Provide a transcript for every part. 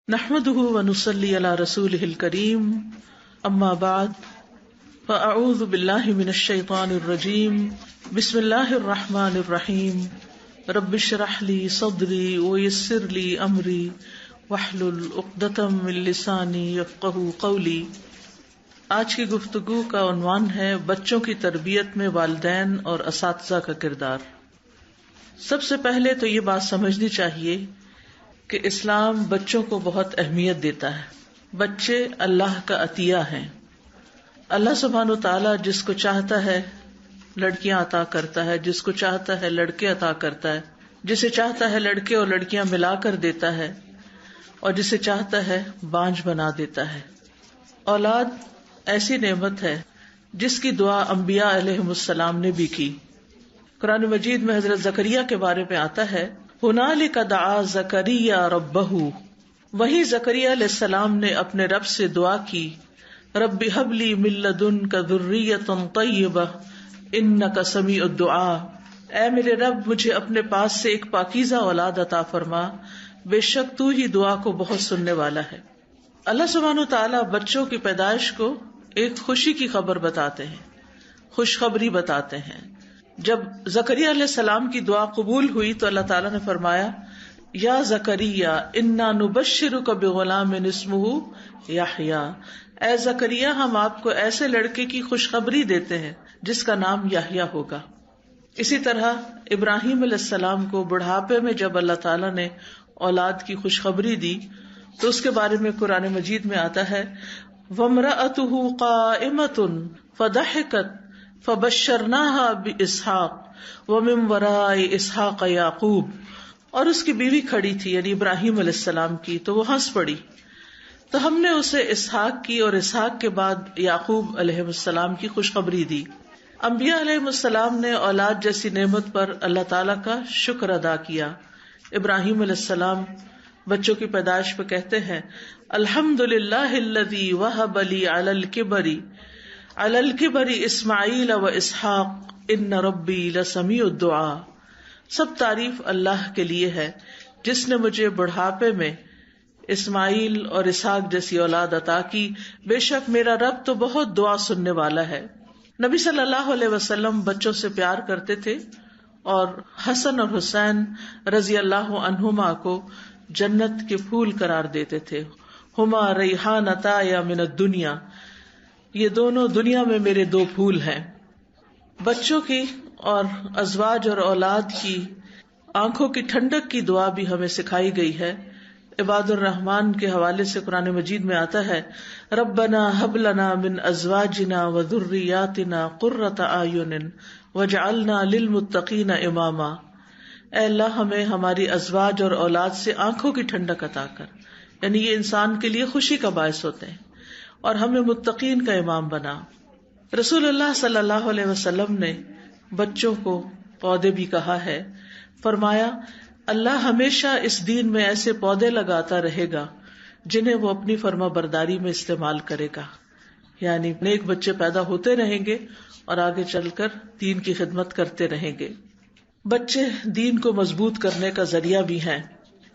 نحمده ونصلي على رسوله الكريم اما بعد فاعوذ بالله من الشيطان الرجيم بسم الله الرحمن الرحيم رب اشرح لي صدري ويسر لي امري واحلل عقدة من لساني يفقهوا قولي۔ آج کی گفتگو کا عنوان ہے بچوں کی تربیت میں والدین اور اساتذہ کا کردار۔ سب سے پہلے تو یہ بات سمجھنی چاہیے کہ اسلام بچوں کو بہت اہمیت دیتا ہے۔ بچے اللہ کا عطیہ ہیں۔ اللہ سبحانہ وتعالی جس کو چاہتا ہے لڑکیاں عطا کرتا ہے، جس کو چاہتا ہے لڑکے عطا کرتا ہے، جسے چاہتا ہے لڑکے اور لڑکیاں ملا کر دیتا ہے، اور جسے چاہتا ہے بانجھ بنا دیتا ہے۔ اولاد ایسی نعمت ہے جس کی دعا انبیاء علیہم السلام نے بھی کی۔ قرآن مجید میں حضرت زکریا کے بارے میں آتا ہے، ہنالک دعا زکریا ربہ، وہی زکریا علیہ السلام نے اپنے رب سے دعا کی، رب ہب لی من لدنک ذریۃ طیبہ انک سمیع الدعاء، اے میرے رب مجھے اپنے پاس سے ایک پاکیزہ اولاد عطا فرما، بے شک تو ہی دعا کو بہت سننے والا ہے۔ اللہ سبحانہ وتعالی بچوں کی پیدائش کو ایک خوشی کی خبر بتاتے ہیں، خوشخبری بتاتے ہیں۔ جب زکریا علیہ السلام کی دعا قبول ہوئی تو اللہ تعالیٰ نے فرمایا، یا زکریا انا نبشرک بغلام اسمہ یحییٰ، اے زکریا ہم آپ کو ایسے لڑکے کی خوشخبری دیتے ہیں جس کا نام یحییٰ ہوگا۔ اسی طرح ابراہیم علیہ السلام کو بڑھاپے میں جب اللہ تعالیٰ نے اولاد کی خوشخبری دی تو اس کے بارے میں قرآن مجید میں آتا ہے، وامرأتہ قائمۃ فضحکت فبشرناها باسحاق ومن وراء اسحاق یعقوب، اور اس کی بیوی کھڑی تھی یعنی ابراہیم علیہ السلام کی، تو وہ ہنس پڑی تو ہم نے اسے اسحاق کی اور اسحاق کے بعد یعقوب علیہ السلام کی خوشخبری دی۔ انبیاء علیہ السلام نے اولاد جیسی نعمت پر اللہ تعالیٰ کا شکر ادا کیا۔ ابراہیم علیہ السلام بچوں کی پیدائش پہ کہتے ہیں، الحمدللہ الذی وہب لی علی الکبر اسماعیل و اسحاق ان ربی لسمیع الدعاء، سب تعریف اللہ کے لیے ہے جس نے مجھے بڑھاپے میں اسماعیل اور اسحاق جیسی اولاد عطا کی، بے شک میرا رب تو بہت دعا سننے والا ہے۔ نبی صلی اللہ علیہ وسلم بچوں سے پیار کرتے تھے اور حسن اور حسین رضی اللہ عنہما کو جنت کے پھول قرار دیتے تھے، ہما ریحانتا یا من الدنیا، یہ دونوں دنیا میں میرے دو پھول ہیں۔ بچوں کی اور ازواج اور اولاد کی آنکھوں کی ٹھنڈک کی دعا بھی ہمیں سکھائی گئی ہے۔ عباد الرحمن کے حوالے سے قرآن مجید میں آتا ہے، ربنا ہب لنا من ازواجنا وذریاتنا قرۃ اعین واجعلنا للمتقین اماما، اے اللہ ہمیں ہماری ازواج اور اولاد سے آنکھوں کی ٹھنڈک عطا کر، یعنی یہ انسان کے لیے خوشی کا باعث ہوتے ہیں، اور ہمیں متقین کا امام بنا۔ رسول اللہ صلی اللہ علیہ وسلم نے بچوں کو پودے بھی کہا ہے، فرمایا اللہ ہمیشہ اس دین میں ایسے پودے لگاتا رہے گا جنہیں وہ اپنی فرما برداری میں استعمال کرے گا، یعنی نیک بچے پیدا ہوتے رہیں گے اور آگے چل کر دین کی خدمت کرتے رہیں گے۔ بچے دین کو مضبوط کرنے کا ذریعہ بھی ہیں۔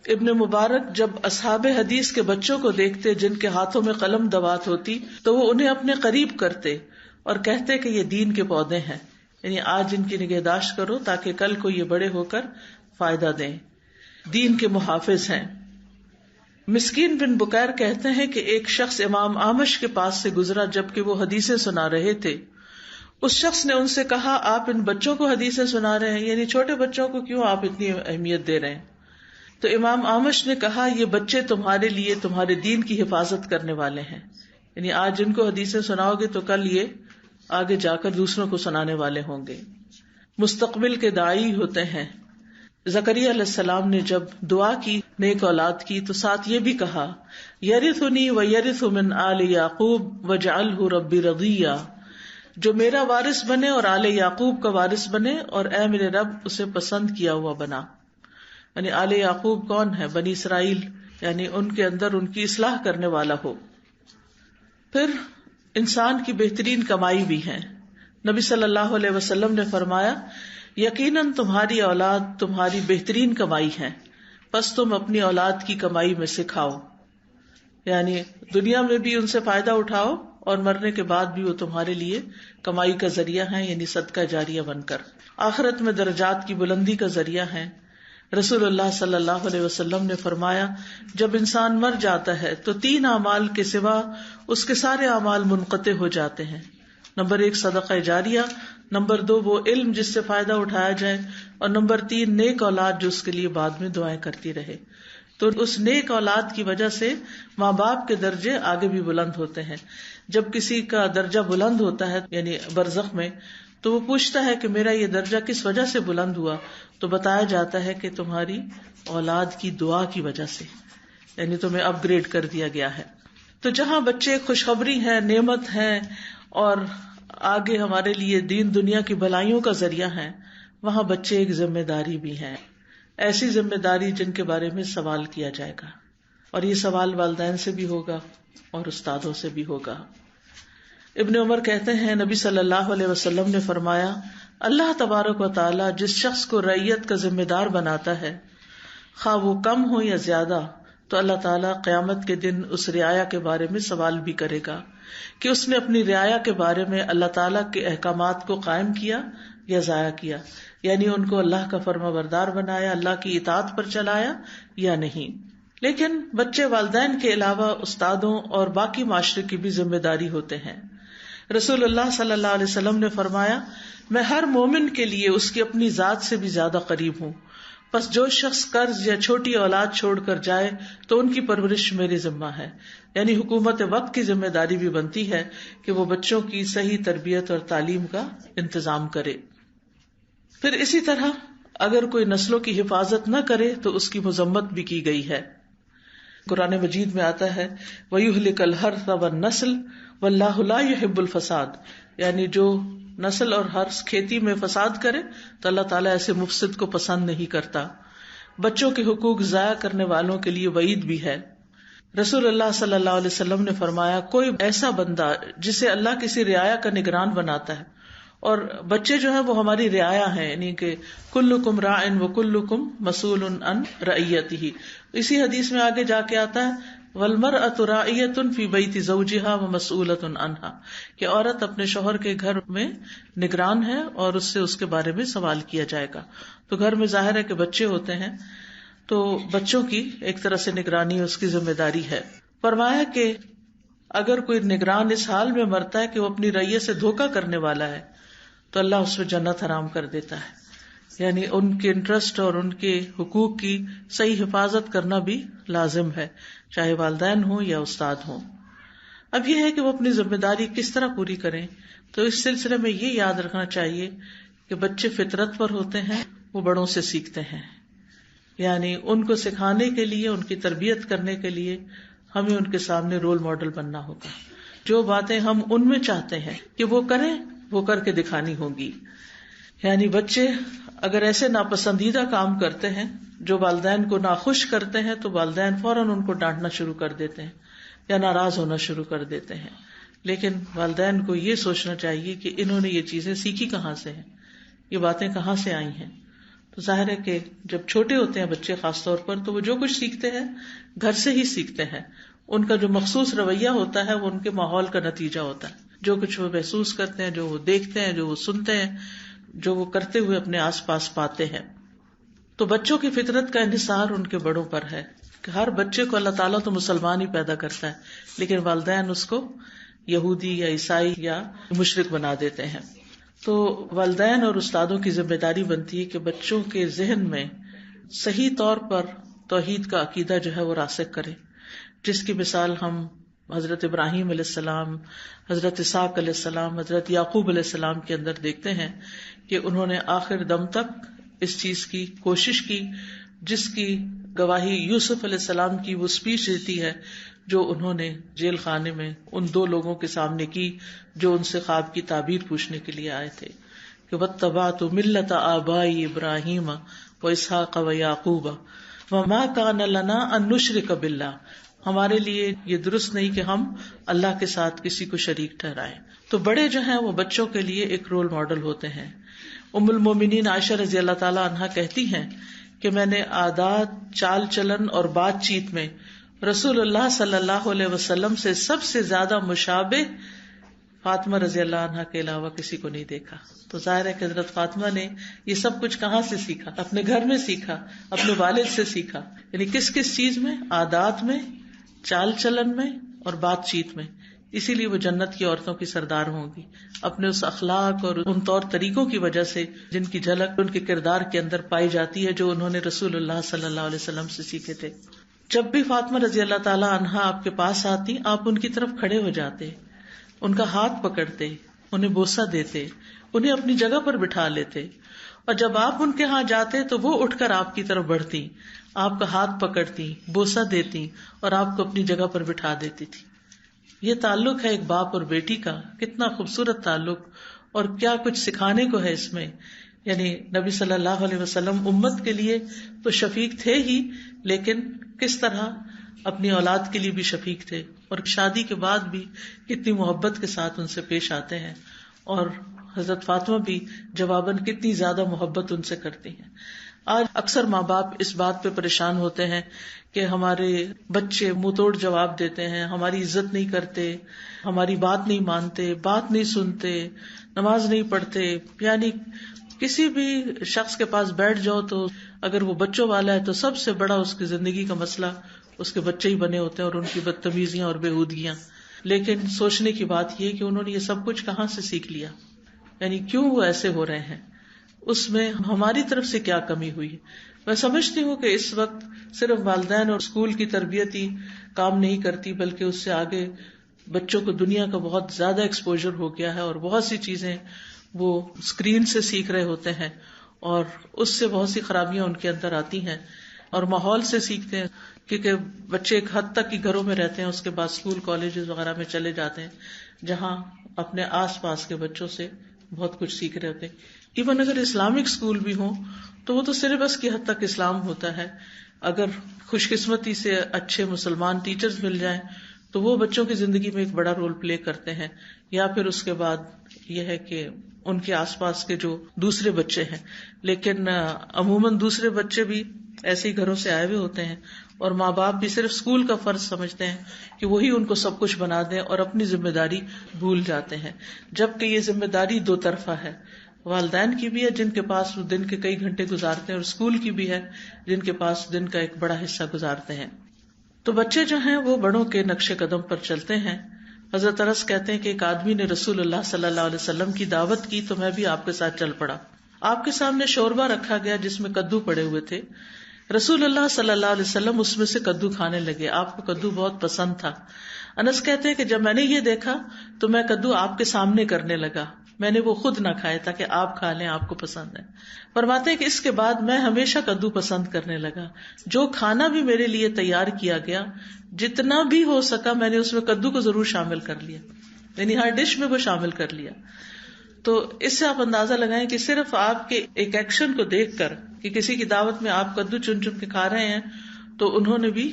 ابن مبارک جب اصحاب حدیث کے بچوں کو دیکھتے جن کے ہاتھوں میں قلم دوات ہوتی تو وہ انہیں اپنے قریب کرتے اور کہتے کہ یہ دین کے پودے ہیں، یعنی آج ان کی نگہداشت کرو تاکہ کل کو یہ بڑے ہو کر فائدہ دیں، دین کے محافظ ہیں۔ مسکین بن بکیر کہتے ہیں کہ ایک شخص امام اعمش کے پاس سے گزرا جبکہ وہ حدیثیں سنا رہے تھے۔ اس شخص نے ان سے کہا، آپ ان بچوں کو حدیثیں سنا رہے ہیں، یعنی چھوٹے بچوں کو کیوں آپ اتنی اہمیت دے رہے ہیں؟ تو امام اعمش نے کہا، یہ بچے تمہارے لیے تمہارے دین کی حفاظت کرنے والے ہیں، یعنی آج جن کو حدیثیں سناؤ گے تو کل یہ آگے جا کر دوسروں کو سنانے والے ہوں گے، مستقبل کے داعی ہوتے ہیں۔ زکریا علیہ السلام نے جب دعا کی نیک اولاد کی تو ساتھ یہ بھی کہا، یرثنی ویرث من آل یعقوب واجعلہ ربی رضیہ، جو میرا وارث بنے اور آل یعقوب کا وارث بنے، اور اے میرے رب اسے پسند کیا ہوا بنا۔ یعنی آل یعقوب کون ہے؟ بنی اسرائیل، یعنی ان کے اندر ان کی اصلاح کرنے والا ہو۔ پھر انسان کی بہترین کمائی بھی ہے۔ نبی صلی اللہ علیہ وسلم نے فرمایا، یقیناً تمہاری اولاد تمہاری بہترین کمائی ہے، پس تم اپنی اولاد کی کمائی میں سے کھاؤ۔ یعنی دنیا میں بھی ان سے فائدہ اٹھاؤ اور مرنے کے بعد بھی وہ تمہارے لیے کمائی کا ذریعہ ہیں، یعنی صدقہ جاریہ بن کر آخرت میں درجات کی بلندی کا ذریعہ ہیں۔ رسول اللہ صلی اللہ علیہ وسلم نے فرمایا، جب انسان مر جاتا ہے تو 3 اعمال کے سوا اس کے سارے اعمال منقطع ہو جاتے ہیں۔ نمبر 1 صدقہ جاریہ، نمبر 2 وہ علم جس سے فائدہ اٹھایا جائے، اور نمبر 3 نیک اولاد جو اس کے لیے بعد میں دعائیں کرتی رہے۔ تو اس نیک اولاد کی وجہ سے ماں باپ کے درجے آگے بھی بلند ہوتے ہیں۔ جب کسی کا درجہ بلند ہوتا ہے یعنی برزخ میں، تو وہ پوچھتا ہے کہ میرا یہ درجہ کس وجہ سے بلند ہوا، تو بتایا جاتا ہے کہ تمہاری اولاد کی دعا کی وجہ سے، یعنی تمہیں اپ گریڈ کر دیا گیا ہے۔ تو جہاں بچے خوشخبری ہیں، نعمت ہیں، اور آگے ہمارے لیے دین دنیا کی بھلائیوں کا ذریعہ ہیں، وہاں بچے ایک ذمہ داری بھی ہیں، ایسی ذمہ داری جن کے بارے میں سوال کیا جائے گا، اور یہ سوال والدین سے بھی ہوگا اور استادوں سے بھی ہوگا۔ ابن عمر کہتے ہیں، نبی صلی اللہ علیہ وسلم نے فرمایا، اللہ تبارک و تعالی جس شخص کو رعیت کا ذمہ دار بناتا ہے، خواہ وہ کم ہو یا زیادہ، تو اللہ تعالیٰ قیامت کے دن اس رعایا کے بارے میں سوال بھی کرے گا کہ اس نے اپنی رعایا کے بارے میں اللہ تعالیٰ کے احکامات کو قائم کیا یا ضائع کیا، یعنی ان کو اللہ کا فرما بردار بنایا، اللہ کی اطاعت پر چلایا یا نہیں۔ لیکن بچے والدین کے علاوہ استادوں اور باقی معاشرے کی بھی ذمہ داری ہوتے ہیں۔ رسول اللہ صلی اللہ علیہ وسلم نے فرمایا، میں ہر مومن کے لیے اس کی اپنی ذات سے بھی زیادہ قریب ہوں، پس جو شخص قرض یا چھوٹی اولاد چھوڑ کر جائے تو ان کی پرورش میرے ذمہ ہے، یعنی حکومت وقت کی ذمہ داری بھی بنتی ہے کہ وہ بچوں کی صحیح تربیت اور تعلیم کا انتظام کرے۔ پھر اسی طرح اگر کوئی نسلوں کی حفاظت نہ کرے تو اس کی مذمت بھی کی گئی ہے۔ قرآن مجید میں آتا ہے، وَيُهْلِكَ الْحَرْثَ وَالنَّسْلَ وَاللَّهُ لَا يُحِبُّ الْفَسَادَ، یعنی جو نسل اور حرث کھیتی میں فساد کرے تو اللہ تعالیٰ ایسے مفسد کو پسند نہیں کرتا۔ بچوں کے حقوق ضائع کرنے والوں کے لیے وعید بھی ہے۔ رسول اللہ صلی اللہ علیہ وسلم نے فرمایا، کوئی ایسا بندہ جسے اللہ کسی رعایا کا نگران بناتا ہے، اور بچے جو ہیں وہ ہماری رعایا ہیں، یعنی کہ کلکم راعٍ وکلکم مسئول عن رعیتہ۔ اسی حدیث میں آگے جا کے آتا ہے، والمرأة راعیۃ فی بیت زوجہا ومسئولۃ عنہا، کہ عورت اپنے شوہر کے گھر میں نگران ہے اور اس سے اس کے بارے میں سوال کیا جائے گا۔ تو گھر میں ظاہر ہے کہ بچے ہوتے ہیں، تو بچوں کی ایک طرح سے نگرانی اس کی ذمہ داری ہے۔ فرمایا کہ اگر کوئی نگران اس حال میں مرتا ہے کہ وہ اپنی رعیت سے دھوکہ کرنے والا ہے تو اللہ اس پہ جنت حرام کر دیتا ہے، یعنی ان کے انٹرسٹ اور ان کے حقوق کی صحیح حفاظت کرنا بھی لازم ہے، چاہے والدین ہوں یا استاد ہوں۔ اب یہ ہے کہ وہ اپنی ذمہ داری کس طرح پوری کریں، تو اس سلسلے میں یہ یاد رکھنا چاہیے کہ بچے فطرت پر ہوتے ہیں، وہ بڑوں سے سیکھتے ہیں، یعنی ان کو سکھانے کے لیے، ان کی تربیت کرنے کے لیے ہمیں ان کے سامنے رول ماڈل بننا ہوگا۔ جو باتیں ہم ان میں چاہتے ہیں کہ وہ کریں، وہ کر کے دکھانی ہوگی۔ یعنی بچے اگر ایسے ناپسندیدہ کام کرتے ہیں جو والدین کو ناخوش کرتے ہیں تو والدین فوراً ان کو ڈانٹنا شروع کر دیتے ہیں یا ناراض ہونا شروع کر دیتے ہیں، لیکن والدین کو یہ سوچنا چاہیے کہ انہوں نے یہ چیزیں سیکھی کہاں سے ہیں، یہ باتیں کہاں سے آئی ہیں۔ تو ظاہر ہے کہ جب چھوٹے ہوتے ہیں بچے خاص طور پر، تو وہ جو کچھ سیکھتے ہیں گھر سے ہی سیکھتے ہیں، ان کا جو مخصوص رویہ ہوتا ہے وہ ان کے ماحول کا نتیجہ ہوتا ہے، جو کچھ وہ محسوس کرتے ہیں، جو وہ دیکھتے ہیں، جو وہ سنتے ہیں، جو وہ کرتے ہوئے اپنے آس پاس پاتے ہیں۔ تو بچوں کی فطرت کا انحصار ان کے بڑوں پر ہے کہ ہر بچے کو اللہ تعالیٰ تو مسلمان ہی پیدا کرتا ہے، لیکن والدین اس کو یہودی یا عیسائی یا مشرک بنا دیتے ہیں۔ تو والدین اور استادوں کی ذمہ داری بنتی ہے کہ بچوں کے ذہن میں صحیح طور پر توحید کا عقیدہ جو ہے وہ راسخ کرے، جس کی مثال ہم حضرت ابراہیم علیہ السلام، حضرت اسحاق علیہ السلام، حضرت یعقوب علیہ السلام کے اندر دیکھتے ہیں کہ انہوں نے آخر دم تک اس چیز کی کوشش کی جس کی گواہی یوسف علیہ السلام کی وہ اسپیچ دیتی ہے جو انہوں نے جیل خانے میں ان دو لوگوں کے سامنے کی جو ان سے خواب کی تعبیر پوچھنے کے لیے آئے تھے کہ واتبعت ملت آبائی ابراہیم واسحاق ویعقوب وما کان لنا ان نشرک باللہ، ہمارے لیے یہ درست نہیں کہ ہم اللہ کے ساتھ کسی کو شریک ٹھہرائیں۔ تو بڑے جو ہیں وہ بچوں کے لیے ایک رول ماڈل ہوتے ہیں۔ ام المومنین عائشہ رضی اللہ تعالی عنہا کہتی ہیں کہ میں نے عادات، چال چلن اور بات چیت میں رسول اللہ صلی اللہ علیہ وسلم سے سب سے زیادہ مشابہ فاطمہ رضی اللہ عنہا کے علاوہ کسی کو نہیں دیکھا. تو ظاہر ہے کہ حضرت فاطمہ نے یہ سب کچھ کہاں سے سیکھا؟ اپنے گھر میں سیکھا، اپنے والد سے سیکھا. یعنی کس کس چیز میں؟ عادات میں، چال چلن میں اور بات چیت میں. اسی لیے وہ جنت کی عورتوں کی سردار ہوں گی، اپنے اس اخلاق اور ان طور طریقوں کی وجہ سے جن کی جھلک ان کے کردار کے اندر پائی جاتی ہے، جو انہوں نے رسول اللہ صلی اللہ علیہ وسلم سے سیکھے تھے. جب بھی فاطمہ رضی اللہ تعالی عنہا آپ کے پاس آتی، آپ ان کی طرف کھڑے ہو جاتے، ان کا ہاتھ پکڑتے، انہیں بوسہ دیتے، انہیں اپنی جگہ پر بٹھا لیتے. اور جب آپ ان کے ہاں جاتے تو وہ اٹھ کر آپ کی طرف بڑھتی، آپ کا ہاتھ پکڑتی، بوسہ دیتی اور آپ کو اپنی جگہ پر بٹھا دیتی تھی. یہ تعلق ہے ایک باپ اور بیٹی کا، کتنا خوبصورت تعلق، اور کیا کچھ سکھانے کو ہے اس میں. یعنی نبی صلی اللہ علیہ وسلم امت کے لیے تو شفیق تھے ہی، لیکن کس طرح اپنی اولاد کے لیے بھی شفیق تھے، اور شادی کے بعد بھی کتنی محبت کے ساتھ ان سے پیش آتے ہیں. اور حضرت فاطمہ بھی جواباً کتنی زیادہ محبت ان سے کرتی ہیں. آج اکثر ماں باپ اس بات پہ پریشان ہوتے ہیں کہ ہمارے بچے منہ توڑ جواب دیتے ہیں، ہماری عزت نہیں کرتے، ہماری بات نہیں مانتے، بات نہیں سنتے، نماز نہیں پڑھتے. یعنی کسی بھی شخص کے پاس بیٹھ جاؤ تو اگر وہ بچوں والا ہے تو سب سے بڑا اس کی زندگی کا مسئلہ اس کے بچے ہی بنے ہوتے ہیں اور ان کی بدتمیزیاں اور بےہودگیاں. لیکن سوچنے کی بات یہ کہ انہوں نے یہ سب کچھ کہاں سے سیکھ لیا، یعنی کیوں وہ ایسے ہو رہے ہیں، اس میں ہماری طرف سے کیا کمی ہوئی. میں سمجھتی ہوں کہ اس وقت صرف والدین اور اسکول کی تربیت ہی کام نہیں کرتی، بلکہ اس سے آگے بچوں کو دنیا کا بہت زیادہ ایکسپوجر ہو گیا ہے، اور بہت سی چیزیں وہ اسکرین سے سیکھ رہے ہوتے ہیں، اور اس سے بہت سی خرابیاں ان کے اندر آتی ہیں، اور ماحول سے سیکھتے ہیں. کیونکہ بچے ایک حد تک ہی گھروں میں رہتے ہیں، اس کے بعد اسکول کالجز وغیرہ میں چلے جاتے ہیں جہاں اپنے آس پاس کے بچوں سے بہت کچھ سیکھ رہے ہوتے ہیں. ایون اگر اسلامک اسکول بھی ہوں تو وہ تو سلیبس کی حد تک اسلام ہوتا ہے. اگر خوش قسمتی سے اچھے مسلمان ٹیچرز مل جائیں تو وہ بچوں کی زندگی میں ایک بڑا رول پلے کرتے ہیں. یا پھر اس کے بعد یہ ہے کہ ان کے آس پاس کے جو دوسرے بچے ہیں، لیکن عموماً دوسرے بچے بھی ایسے ہی گھروں سے آئے ہوئے ہوتے ہیں، اور ماں باپ بھی صرف اسکول کا فرض سمجھتے ہیں کہ وہی ان کو سب کچھ بنا دیں اور اپنی ذمہ داری بھول جاتے ہیں. جبکہ یہ ذمہ داری دو طرفہ ہے، والدین کی بھی ہے جن کے پاس وہ دن کے کئی گھنٹے گزارتے ہیں، اور اسکول کی بھی ہے جن کے پاس دن کا ایک بڑا حصہ گزارتے ہیں. تو بچے جو ہیں وہ بڑوں کے نقش قدم پر چلتے ہیں. حضرت انس کہتے ہیں کہ ایک آدمی نے رسول اللہ صلی اللہ علیہ وسلم کی دعوت کی تو میں بھی آپ کے ساتھ چل پڑا. آپ کے سامنے شوربہ رکھا گیا جس میں کدو پڑے ہوئے تھے. رسول اللہ صلی اللہ علیہ وسلم اس میں سے کدو کھانے لگے. آپ کو کدو بہت پسند تھا. انس کہتے ہیں کہ جب میں نے یہ دیکھا تو میں کدو آپ کے سامنے کرنے لگا. میں نے وہ خود نہ کھائے تاکہ آپ کھا لیں، آپ کو پسند ہے. فرماتے ہیں کہ اس کے بعد میں ہمیشہ کدو پسند کرنے لگا. جو کھانا بھی میرے لیے تیار کیا گیا، جتنا بھی ہو سکا میں نے اس میں کدو کو ضرور شامل کر لیا، یعنی ہر ڈش میں وہ شامل کر لیا. تو اس سے آپ اندازہ لگائیں کہ صرف آپ کے ایک ایکشن کو دیکھ کر کہ کسی کی دعوت میں آپ کدو چن چن کے کھا رہے ہیں تو انہوں نے بھی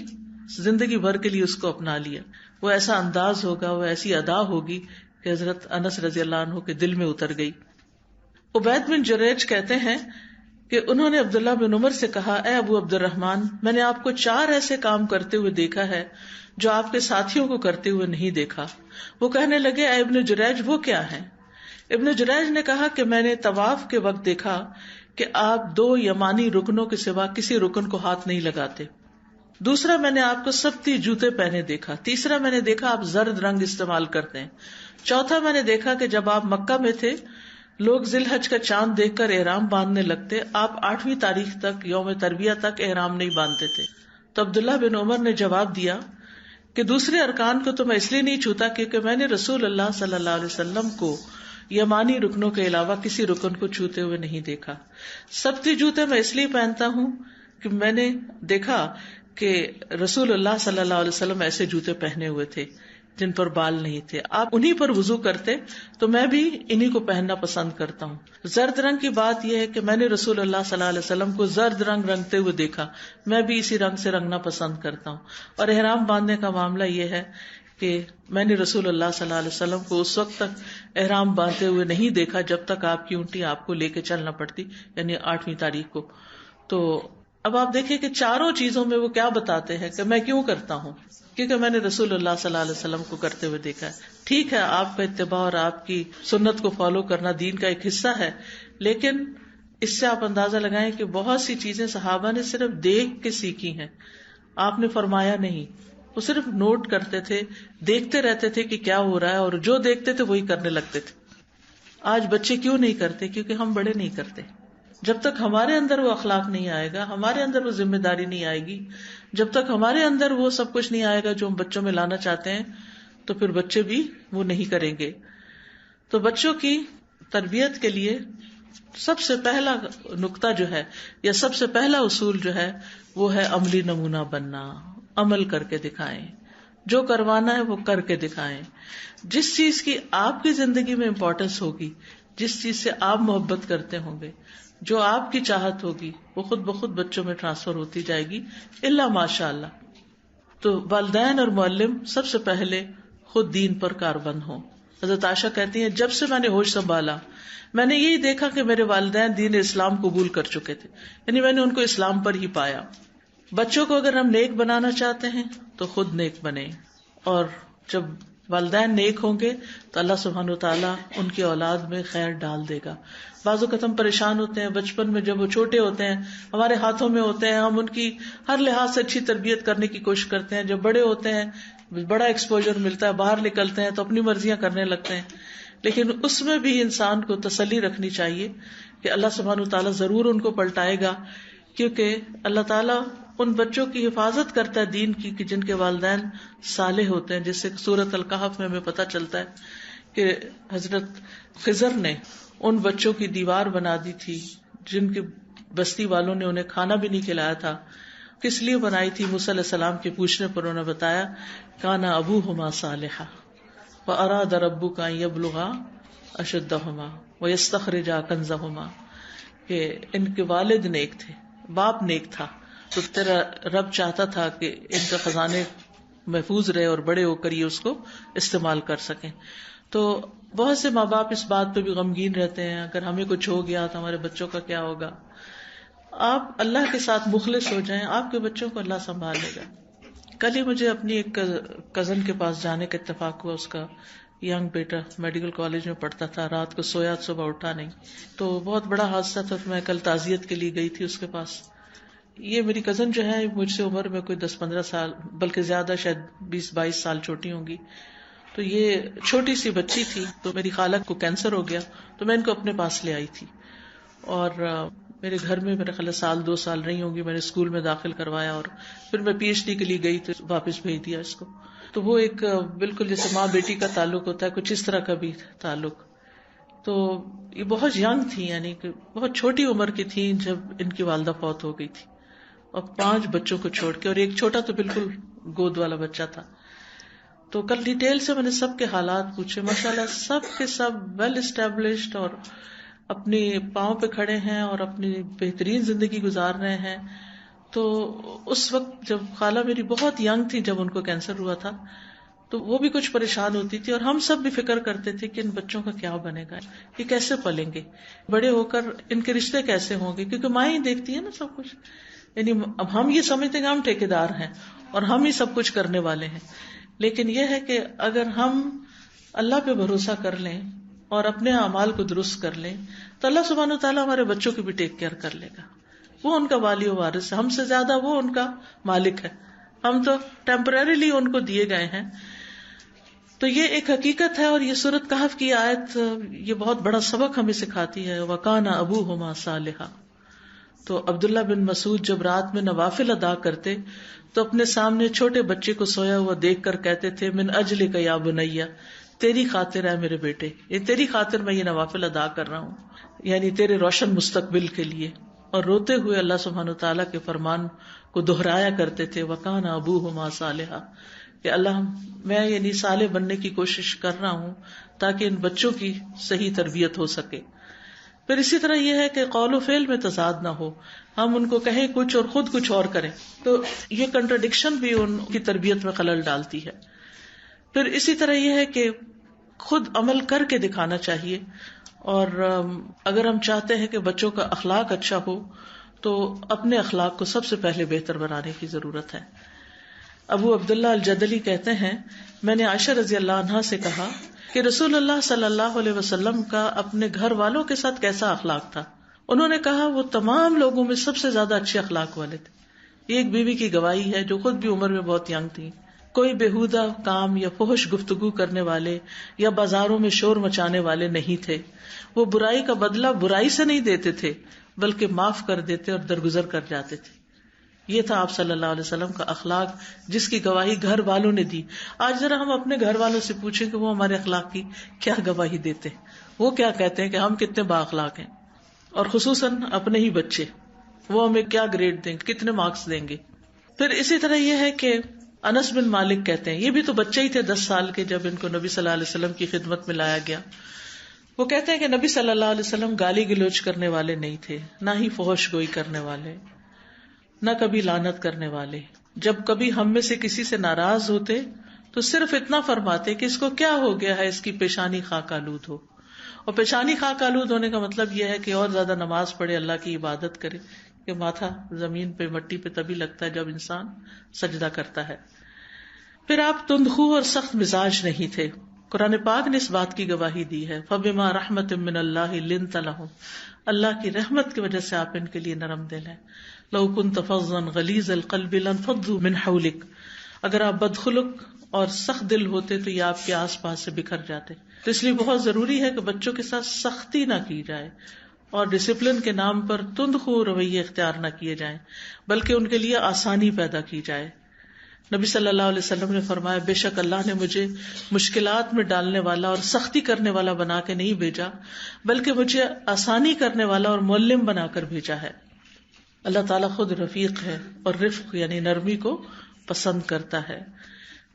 زندگی بھر کے لیے اس کو اپنا لیا. وہ ایسا انداز ہوگا، وہ ایسی ادا ہوگی کہ حضرت انس رضی اللہ عنہ کے دل میں اتر گئی. عبید بن جریج کہتے ہیں کہ انہوں نے عبداللہ بن عمر سے کہا، اے ابو عبد الرحمن، میں نے آپ کو 4 ایسے کام کرتے ہوئے دیکھا ہے جو آپ کے ساتھیوں کو کرتے ہوئے نہیں دیکھا. وہ کہنے لگے، اے ابن جریج وہ کیا ہے؟ ابن جریج نے کہا کہ میں نے طواف کے وقت دیکھا کہ آپ 2 یمانی رکنوں کے سوا کسی رکن کو ہاتھ نہیں لگاتے. دوسرا، میں نے آپ کو سبتی جوتے پہنے دیکھا. تیسرا، میں نے دیکھا آپ زرد رنگ استعمال کرتے ہیں. چوتھا، میں نے دیکھا کہ جب آپ مکہ میں تھے لوگ ذی الحج کا چاند دیکھ کر احرام باندھنے لگتے، آپ 8ویں تاریخ تک یوم تربیہ تک احرام نہیں باندھتے تھے. تو عبداللہ بن عمر نے جواب دیا کہ دوسرے ارکان کو تو میں اس لیے نہیں چھوتا کیونکہ میں نے رسول اللہ صلی اللہ علیہ وسلم کو یمانی رکنوں کے علاوہ کسی رکن کو چھوتے ہوئے نہیں دیکھا. سبتی جوتے میں اس لیے پہنتا ہوں کہ میں نے دیکھا کہ رسول اللہ صلی اللہ علیہ وسلم ایسے جوتے پہنے ہوئے تھے جن پر بال نہیں تھے، آپ انہی پر وضو کرتے تو میں بھی انہی کو پہننا پسند کرتا ہوں. زرد رنگ کی بات یہ ہے کہ میں نے رسول اللہ صلی اللہ علیہ وسلم کو زرد رنگ رنگتے ہوئے دیکھا، میں بھی اسی رنگ سے رنگنا پسند کرتا ہوں. اور احرام باندھنے کا معاملہ یہ ہے کہ میں نے رسول اللہ صلی اللہ علیہ وسلم کو اس وقت تک احرام باندھتے ہوئے نہیں دیکھا جب تک آپ کی اونٹی آپ کو لے کے چلنا پڑتی، یعنی 8ویں تاریخ کو. تو اب آپ دیکھیں کہ چاروں چیزوں میں وہ کیا بتاتے ہیں کہ میں کیوں کرتا ہوں، کیونکہ میں نے رسول اللہ صلی اللہ علیہ وسلم کو کرتے ہوئے دیکھا ہے. ٹھیک ہے آپ کا اتباع اور آپ کی سنت کو فالو کرنا دین کا ایک حصہ ہے، لیکن اس سے آپ اندازہ لگائیں کہ بہت سی چیزیں صحابہ نے صرف دیکھ کے سیکھی ہیں، آپ نے فرمایا نہیں. وہ صرف نوٹ کرتے تھے، دیکھتے رہتے تھے کہ کیا ہو رہا ہے، اور جو دیکھتے تھے وہی کرنے لگتے تھے. آج بچے کیوں نہیں کرتے؟ کیونکہ ہم بڑے نہیں کرتے. جب تک ہمارے اندر وہ اخلاق نہیں آئے گا، ہمارے اندر وہ ذمہ داری نہیں آئے گی، جب تک ہمارے اندر وہ سب کچھ نہیں آئے گا جو ہم بچوں میں لانا چاہتے ہیں، تو پھر بچے بھی وہ نہیں کریں گے. تو بچوں کی تربیت کے لیے سب سے پہلا نقطہ جو ہے یا سب سے پہلا اصول جو ہے وہ ہے عملی نمونہ بننا. عمل کر کے دکھائیں، جو کروانا ہے وہ کر کے دکھائیں. جس چیز کی آپ کی زندگی میں امپورٹنس ہوگی، جس چیز سے آپ محبت کرتے ہوں گے، جو آپ کی چاہت ہوگی، وہ خود بخود بچوں میں ٹرانسفر ہوتی جائے گی، الا ماشاء اللہ. تو والدین اور معلم سب سے پہلے خود دین پر کاربند ہوں. حضرت عائشہ کہتی ہیں جب سے میں نے ہوش سنبھالا میں نے یہی دیکھا کہ میرے والدین دین اسلام قبول کر چکے تھے، یعنی میں نے ان کو اسلام پر ہی پایا. بچوں کو اگر ہم نیک بنانا چاہتے ہیں تو خود نیک بنیں، اور جب والدین نیک ہوں گے تو اللہ سبحانہ وتعالیٰ ان کی اولاد میں خیر ڈال دے گا. بعض اوقات ہم پریشان ہوتے ہیں بچپن میں، جب وہ چھوٹے ہوتے ہیں ہمارے ہاتھوں میں ہوتے ہیں، ہم ان کی ہر لحاظ سے اچھی تربیت کرنے کی کوشش کرتے ہیں. جب بڑے ہوتے ہیں بڑا ایکسپوجر ملتا ہے، باہر نکلتے ہیں تو اپنی مرضیاں کرنے لگتے ہیں. لیکن اس میں بھی انسان کو تسلی رکھنی چاہیے کہ اللہ سبحانہ وتعالیٰ ضرور ان کو پلٹائے گا، کیونکہ اللہ تعالیٰ ان بچوں کی حفاظت کرتا ہے دین کی کہ جن کے والدین صالح ہوتے ہیں. جس سے سورۃ الکہف میں ہمیں پتہ چلتا ہے کہ حضرت خضر نے ان بچوں کی دیوار بنا دی تھی جن کی بستی والوں نے انہیں کھانا بھی نہیں کھلایا تھا. کس لیے بنائی تھی؟ موسیٰ علیہ السلام کے پوچھنے پر انہوں نے بتایا کانا ابوہما صالحا واراد ربک ان یبلغا اشدہما ویستخرجا کنزہما، کہ ان کے والد نیک تھے، باپ نیک تھا، تو تیرا رب چاہتا تھا کہ ان کا خزانے محفوظ رہے اور بڑے ہو کر یہ اس کو استعمال کر سکیں. تو بہت سے ماں باپ اس بات پہ بھی غمگین رہتے ہیں اگر ہمیں کچھ ہو گیا تو ہمارے بچوں کا کیا ہوگا. آپ اللہ کے ساتھ مخلص ہو جائیں، آپ کے بچوں کو اللہ سنبھال لے گا. کل ہی مجھے اپنی ایک کزن کے پاس جانے کا اتفاق ہوا. اس کا ینگ بیٹا میڈیکل کالج میں پڑھتا تھا، رات کو سویا صبح اٹھا نہیں، تو بہت بڑا حادثہ تھا. میں کل تعزیت کے لیے گئی تھی اس کے پاس. یہ میری کزن جو ہے مجھ سے عمر میں کوئی 10-15 سال بلکہ زیادہ، شاید 20-22 سال چھوٹی ہوں گی. تو یہ چھوٹی سی بچی تھی، تو میری خالہ کو کینسر ہو گیا تو میں ان کو اپنے پاس لے آئی تھی، اور میرے گھر میں میرے خیال 1-2 سال رہی ہوں گی. میں نے اسکول میں داخل کروایا اور پھر میں PhD کے لیے گئی تو واپس بھیج دیا اس کو. تو وہ ایک بالکل جیسے ماں بیٹی کا تعلق ہوتا ہے، کچھ اس طرح کا بھی تعلق. تو یہ بہت ینگ تھی، یعنی کہ بہت چھوٹی عمر کی تھی جب ان کی والدہ فوت ہو گئی تھی، اور 5 بچوں کو چھوڑ کے، اور ایک چھوٹا تو بالکل گود والا بچہ تھا. تو کل ڈیٹیل سے میں نے سب کے حالات پوچھے. ماشاءاللہ سب کے سب ویل اسٹیبلشڈ اور اپنے پاؤں پہ کھڑے ہیں اور اپنی بہترین زندگی گزار رہے ہیں. تو اس وقت جب خالہ میری بہت ینگ تھی جب ان کو کینسر ہوا تھا، تو وہ بھی کچھ پریشان ہوتی تھی، اور ہم سب بھی فکر کرتے تھے کہ ان بچوں کا کیا بنے گا، یہ کیسے پلیں گے، بڑے ہو کر ان کے رشتے کیسے ہوں گے، کیونکہ ماں ہی دیکھتی ہے نا سب کچھ. یعنی اب ہم یہ سمجھتے ہیں کہ ہم ٹھیکیدار ہیں اور ہم ہی سب کچھ کرنے والے ہیں، لیکن یہ ہے کہ اگر ہم اللہ پہ بھروسہ کر لیں اور اپنے اعمال کو درست کر لیں تو اللہ سبحانہ وتعالیٰ ہمارے بچوں کی بھی ٹیک کیئر کر لے گا. وہ ان کا والی و وارث ہے، ہم سے زیادہ وہ ان کا مالک ہے، ہم تو ٹیمپرریلی ان کو دیے گئے ہیں. تو یہ ایک حقیقت ہے، اور یہ سورۃ کہف کی آیت یہ بہت بڑا سبق ہمیں سکھاتی ہے. وَكَانَ أَبُوهُمَا صَالِحًا. تو عبداللہ بن مسعود جب رات میں نوافل ادا کرتے تو اپنے سامنے چھوٹے بچے کو سویا ہوا دیکھ کر کہتے تھے من اجلک یا بنیا، تیری خاطر ہے میرے بیٹے، یہ تیری خاطر میں یہ نوافل ادا کر رہا ہوں، یعنی تیرے روشن مستقبل کے لیے. اور روتے ہوئے اللہ سبحانہ تعالیٰ کے فرمان کو دہرایا کرتے تھے وَكَانَ أَبُوهُمَا صَالِحًا، کہ اللہ میں یعنی صالح بننے کی کوشش کر رہا ہوں تاکہ ان بچوں کی صحیح تربیت ہو سکے. پھر اسی طرح یہ ہے کہ قول و فعل میں تضاد نہ ہو، ہم ان کو کہیں کچھ اور خود کچھ اور کریں، تو یہ کنٹرڈکشن بھی ان کی تربیت میں خلل ڈالتی ہے. پھر اسی طرح یہ ہے کہ خود عمل کر کے دکھانا چاہیے، اور اگر ہم چاہتے ہیں کہ بچوں کا اخلاق اچھا ہو تو اپنے اخلاق کو سب سے پہلے بہتر بنانے کی ضرورت ہے. ابو عبداللہ الجدلی کہتے ہیں میں نے عائشہ رضی اللہ عنہا سے کہا کہ رسول اللہ صلی اللہ علیہ وسلم کا اپنے گھر والوں کے ساتھ کیسا اخلاق تھا. انہوں نے کہا وہ تمام لوگوں میں سب سے زیادہ اچھے اخلاق والے تھے. یہ ایک بیوی کی گواہی ہے جو خود بھی عمر میں بہت ینگ تھی. کوئی بےہودہ کام یا فحش گفتگو کرنے والے یا بازاروں میں شور مچانے والے نہیں تھے. وہ برائی کا بدلہ برائی سے نہیں دیتے تھے بلکہ معاف کر دیتے اور درگزر کر جاتے تھے. یہ تھا آپ صلی اللہ علیہ وسلم کا اخلاق جس کی گواہی گھر والوں نے دی. آج ذرا ہم اپنے گھر والوں سے پوچھیں کہ وہ ہمارے اخلاق کی کیا گواہی دیتے ہیں, وہ کیا کہتے ہیں کہ ہم کتنے با اخلاق ہیں. اور خصوصاً اپنے ہی بچے, وہ ہمیں کیا گریڈ دیں گے, کتنے مارکس دیں گے. پھر اسی طرح یہ ہے کہ انس بن مالک کہتے ہیں, یہ بھی تو بچے ہی تھے 10 سال کے جب ان کو نبی صلی اللہ علیہ وسلم کی خدمت میں لایا گیا. وہ کہتے ہیں کہ نبی صلی اللہ علیہ وسلم گالی گلوچ کرنے والے نہیں تھے, نہ ہی فحش گوئی کرنے والے, نہ کبھی لعنت کرنے والے. جب کبھی ہم میں سے کسی سے ناراض ہوتے تو صرف اتنا فرماتے کہ اس کو کیا ہو گیا ہے, اس کی پیشانی خاک آلود ہو. اور پیشانی خاک آلود ہونے کا مطلب یہ ہے کہ اور زیادہ نماز پڑھے, اللہ کی عبادت کرے, کہ ماتھا زمین پہ مٹی پہ تبھی لگتا ہے جب انسان سجدہ کرتا ہے. پھر آپ تندخو اور سخت مزاج نہیں تھے. قرآن پاک نے اس بات کی گواہی دی ہے, فَبِمَا رَحْمَةٍ مِّنَ اللَّهِ لِنْتَ لَهُمْ, اللہ کی رحمت کی وجہ سے آپ ان کے لیے نرم دل ہیں. لَوْ كُنْتَ فَظًّا غَلِيظَ الْقَلْبِ لَانفَضُّوا مِنْ حَوْلِكَ, اگر آپ بدخلق اور سخت دل ہوتے تو یہ آپ کے آس پاس سے بکھر جاتے. تو اس لیے بہت ضروری ہے کہ بچوں کے ساتھ سختی نہ کی جائے اور ڈسپلن کے نام پر تندخو رویے اختیار نہ کیے جائیں, بلکہ ان کے لیے آسانی پیدا کی جائے. نبی صلی اللہ علیہ وسلم نے فرمایا, بے شک اللہ نے مجھے مشکلات میں ڈالنے والا اور سختی کرنے والا بنا کے نہیں بھیجا, بلکہ مجھے آسانی کرنے والا اور معلم بنا کر بھیجا ہے. اللہ تعالیٰ خود رفیق ہے اور رفق یعنی نرمی کو پسند کرتا ہے.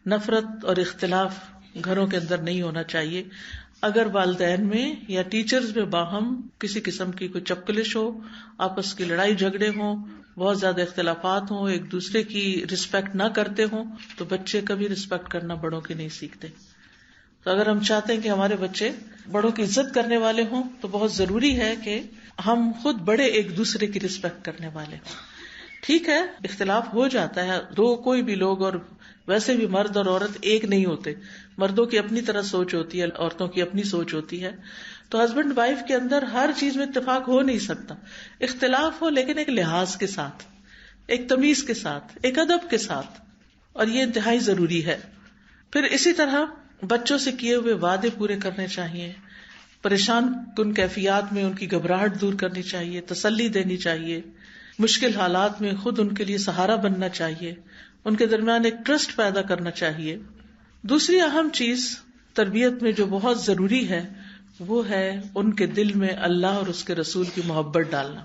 نفرت اور اختلاف گھروں کے اندر نہیں ہونا چاہیے. اگر والدین میں یا ٹیچرز میں باہم کسی قسم کی کوئی چپکلش ہو, آپس کی لڑائی جھگڑے ہوں, بہت زیادہ اختلافات ہوں, ایک دوسرے کی رسپیکٹ نہ کرتے ہوں, تو بچے کبھی رسپیکٹ کرنا بڑوں کی نہیں سیکھتے. تو اگر ہم چاہتے ہیں کہ ہمارے بچے بڑوں کی عزت کرنے والے ہوں تو بہت ضروری ہے کہ ہم خود بڑے ایک دوسرے کی رسپیکٹ کرنے والے ہوں. ٹھیک ہے, اختلاف ہو جاتا ہے, دو کوئی بھی لوگ, اور ویسے بھی مرد اور عورت ایک نہیں ہوتے, مردوں کی اپنی طرح سوچ ہوتی ہے, عورتوں کی اپنی سوچ ہوتی ہے. تو ہسبینڈ وائف کے اندر ہر چیز میں اتفاق ہو نہیں سکتا. اختلاف ہو لیکن ایک لحاظ کے ساتھ, ایک تمیز کے ساتھ, ایک ادب کے ساتھ, اور یہ انتہائی ضروری ہے. پھر اسی طرح بچوں سے کیے ہوئے وعدے پورے کرنے چاہیے. پریشان کن کیفیات میں ان کی گھبراہٹ دور کرنی چاہیے, تسلی دینی چاہیے. مشکل حالات میں خود ان کے لیے سہارا بننا چاہیے, ان کے درمیان ایک ٹرسٹ پیدا کرنا چاہیے. دوسری اہم چیز تربیت میں جو بہت ضروری ہے وہ ہے ان کے دل میں اللہ اور اس کے رسول کی محبت ڈالنا.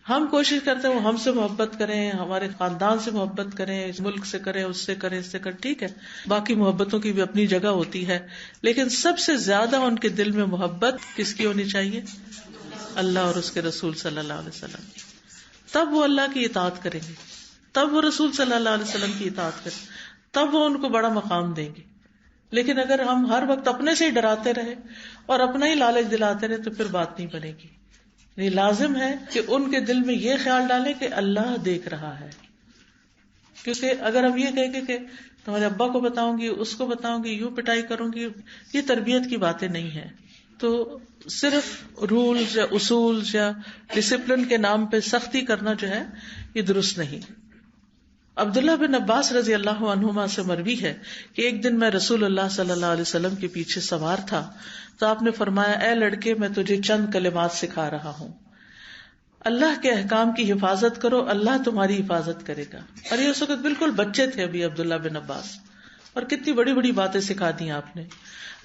ہم کوشش کرتے ہیں وہ ہم سے محبت کریں, ہمارے خاندان سے محبت کریں, اس ملک سے کریں, اس سے کریں, اس سے کریں, ٹھیک ہے, باقی محبتوں کی بھی اپنی جگہ ہوتی ہے, لیکن سب سے زیادہ ان کے دل میں محبت کس کی ہونی چاہیے؟ اللہ اور اس کے رسول صلی اللہ علیہ وسلم. تب وہ اللہ کی اطاعت کریں گے, تب وہ رسول صلی اللہ علیہ وسلم کی اطاعت کریں, تب وہ ان کو بڑا مقام دیں گے. لیکن اگر ہم ہر وقت اپنے سے ہی ڈراتے رہے اور اپنا ہی لالچ دلاتے رہے تو پھر بات نہیں بنے گی. یہ لازم ہے کہ ان کے دل میں یہ خیال ڈالیں کہ اللہ دیکھ رہا ہے. کیونکہ اگر ہم یہ کہیں گے کہ تمہارے ابا کو بتاؤں گی, اس کو بتاؤں گی, یوں پٹائی کروں گی, یہ تربیت کی باتیں نہیں ہیں. تو صرف رولز یا اصولز یا ڈسپلن کے نام پہ سختی کرنا جو ہے یہ درست نہیں. عبداللہ بن عباس رضی اللہ عنہما سے مروی ہے کہ ایک دن میں رسول اللہ صلی اللہ علیہ وسلم کے پیچھے سوار تھا تو آپ نے فرمایا, اے لڑکے, میں تجھے چند کلمات سکھا رہا ہوں. اللہ کے احکام کی حفاظت کرو, اللہ تمہاری حفاظت کرے گا. اور یہ اس وقت بالکل بچے تھے ابھی عبداللہ بن عباس, اور کتنی بڑی بڑی باتیں سکھا دی آپ نے.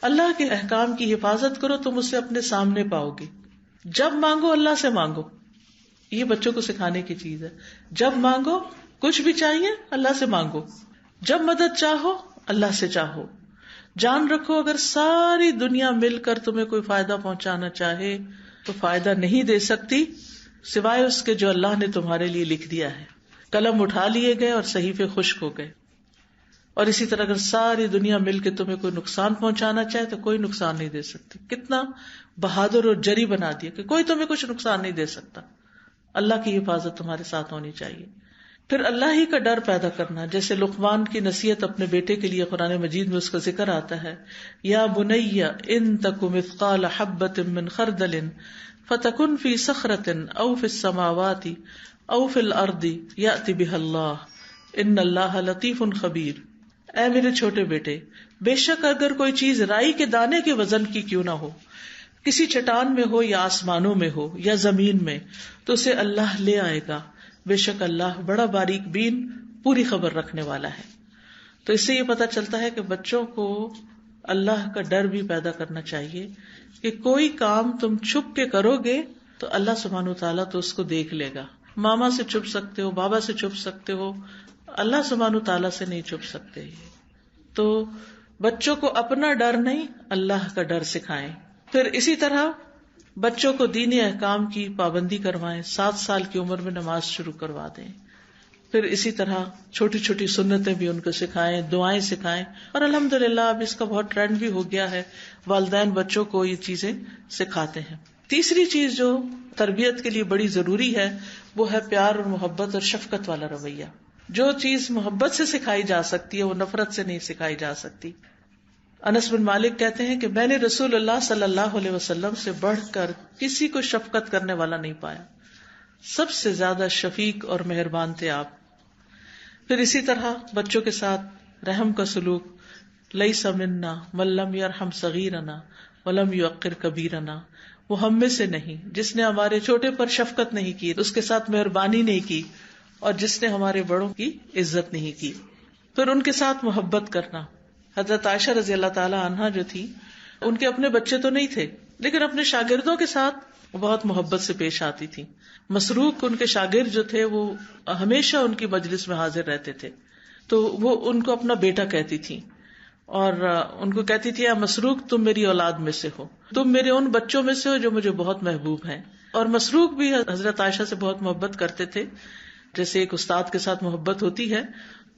اللہ کے احکام کی حفاظت کرو, تم اسے اپنے سامنے پاؤ گے. جب مانگو اللہ سے مانگو, یہ بچوں کو سکھانے کی چیز ہے. جب مانگو, کچھ بھی چاہیے اللہ سے مانگو. جب مدد چاہو اللہ سے چاہو. جان رکھو اگر ساری دنیا مل کر تمہیں کوئی فائدہ پہنچانا چاہے تو فائدہ نہیں دے سکتی سوائے اس کے جو اللہ نے تمہارے لیے لکھ دیا ہے. قلم اٹھا لیے گئے اور صحیفے خشک ہو گئے. اور اسی طرح اگر ساری دنیا مل کے تمہیں کوئی نقصان پہنچانا چاہے تو کوئی نقصان نہیں دے سکتی. کتنا بہادر اور جری بنا دیا کہ کوئی تمہیں کچھ نقصان نہیں دے سکتا. اللہ کی حفاظت تمہارے ساتھ ہونی چاہیے. پھر اللہ ہی کا ڈر پیدا کرنا، جیسے لقمان کی نصیحت اپنے بیٹے کے لیے قرآن مجید میں اس کا ذکر آتا ہے، یا بنی ان تک مثقال حبۃ من خردل فتکن فی صخرۃ او فی السماوات او فی الارض یأتی بها اللہ ان اللہ لطیف خبیر. اے میرے چھوٹے بیٹے، بے شک اگر کوئی چیز رائی کے دانے کے وزن کی کیوں نہ ہو، کسی چٹان میں ہو یا آسمانوں میں ہو یا زمین میں، تو اسے اللہ لے آئے گا. بے شک اللہ بڑا باریک بین، پوری خبر رکھنے والا ہے. تو اس سے یہ پتہ چلتا ہے کہ بچوں کو اللہ کا ڈر بھی پیدا کرنا چاہیے کہ کوئی کام تم چھپ کے کرو گے تو اللہ سبحانہ وتعالیٰ تو اس کو دیکھ لے گا. ماما سے چھپ سکتے ہو، بابا سے چھپ سکتے ہو، اللہ سبحانہ وتعالیٰ سے نہیں چھپ سکتے. تو بچوں کو اپنا ڈر نہیں، اللہ کا ڈر سکھائیں. پھر اسی طرح بچوں کو دینی احکام کی پابندی کروائیں، 7 سال کی عمر میں نماز شروع کروا دیں. پھر اسی طرح چھوٹی چھوٹی سنتیں بھی ان کو سکھائیں، دعائیں سکھائیں. اور الحمدللہ اب اس کا بہت ٹرینڈ بھی ہو گیا ہے، والدین بچوں کو یہ چیزیں سکھاتے ہیں. تیسری چیز جو تربیت کے لیے بڑی ضروری ہے وہ ہے پیار اور محبت اور شفقت والا رویہ. جو چیز محبت سے سکھائی جا سکتی ہے وہ نفرت سے نہیں سکھائی جا سکتی. انس بن مالک کہتے ہیں کہ میں نے رسول اللہ صلی اللہ علیہ وسلم سے بڑھ کر کسی کو شفقت کرنے والا نہیں پایا، سب سے زیادہ شفیق اور مہربان تھے آپ. پھر اسی طرح بچوں کے ساتھ رحم کا سلوک، لیس منا من لم یرحم صغیرنا ولم یوقر کبیرنا، وہ ہم میں سے نہیں جس نے ہمارے چھوٹے پر شفقت نہیں کی، اس کے ساتھ مہربانی نہیں کی، اور جس نے ہمارے بڑوں کی عزت نہیں کی. پھر ان کے ساتھ محبت کرنا. حضرت عائشہ رضی اللہ تعالی عنہا جو تھی، ان کے اپنے بچے تو نہیں تھے لیکن اپنے شاگردوں کے ساتھ بہت محبت سے پیش آتی تھی. مسروق ان کے شاگرد جو تھے وہ ہمیشہ ان کی مجلس میں حاضر رہتے تھے، تو وہ ان کو اپنا بیٹا کہتی تھی اور ان کو کہتی تھی، اے مسروق تم میری اولاد میں سے ہو، تم میرے ان بچوں میں سے ہو جو مجھے بہت محبوب ہیں. اور مسروق بھی حضرت عائشہ سے بہت محبت کرتے تھے، جیسے ایک استاد کے ساتھ محبت ہوتی ہے.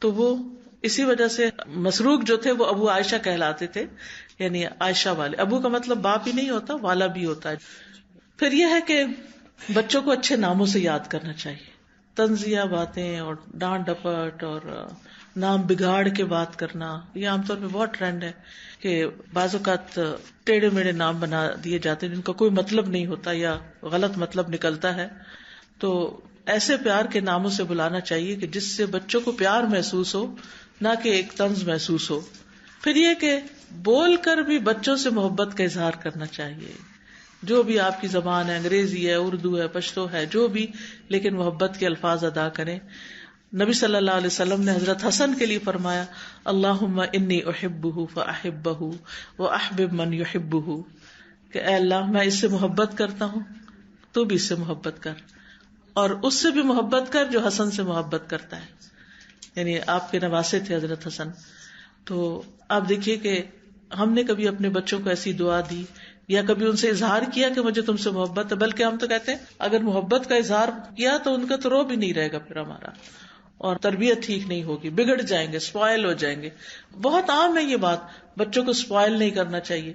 تو وہ اسی وجہ سے مسروق جو تھے وہ ابو عائشہ کہلاتے تھے، یعنی عائشہ والے. ابو کا مطلب باپ ہی نہیں ہوتا، والا بھی ہوتا ہے. پھر یہ ہے کہ بچوں کو اچھے ناموں سے یاد کرنا چاہیے. طنزیہ باتیں اور ڈانٹ ڈپٹ اور نام بگاڑ کے بات کرنا، یہ عام طور پہ بہت ٹرینڈ ہے کہ بعض اوقات ٹیڑھے میڑھے نام بنا دیے جاتے ہیں جن کا کوئی مطلب نہیں ہوتا یا غلط مطلب نکلتا ہے. تو ایسے پیار کے ناموں سے بلانا چاہیے کہ جس سے بچوں کو پیار محسوس ہو، نہ کہ ایک طنز محسوس ہو. پھر یہ کہ بول کر بھی بچوں سے محبت کا اظہار کرنا چاہیے. جو بھی آپ کی زبان ہے، انگریزی ہے، اردو ہے، پشتو ہے، جو بھی، لیکن محبت کے الفاظ ادا کریں. نبی صلی اللہ علیہ وسلم نے حضرت حسن کے لیے فرمایا، اللہم انی احبہ فاحبہ واحبب من یحبہ، کہ اے اللہ میں اس سے محبت کرتا ہوں، تو بھی اس سے محبت کر، اور اس سے بھی محبت کر جو حسن سے محبت کرتا ہے. یعنی آپ کے نواسے تھے حضرت حسن. تو آپ دیکھیے کہ ہم نے کبھی اپنے بچوں کو ایسی دعا دی یا کبھی ان سے اظہار کیا کہ مجھے تم سے محبت ہے، بلکہ ہم تو کہتے ہیں اگر محبت کا اظہار کیا تو ان کا تو رو بھی نہیں رہے گا پھر ہمارا، اور تربیت ٹھیک نہیں ہوگی، بگڑ جائیں گے، اسپوائل ہو جائیں گے. بہت عام ہے یہ بات، بچوں کو اسپوائل نہیں کرنا چاہیے.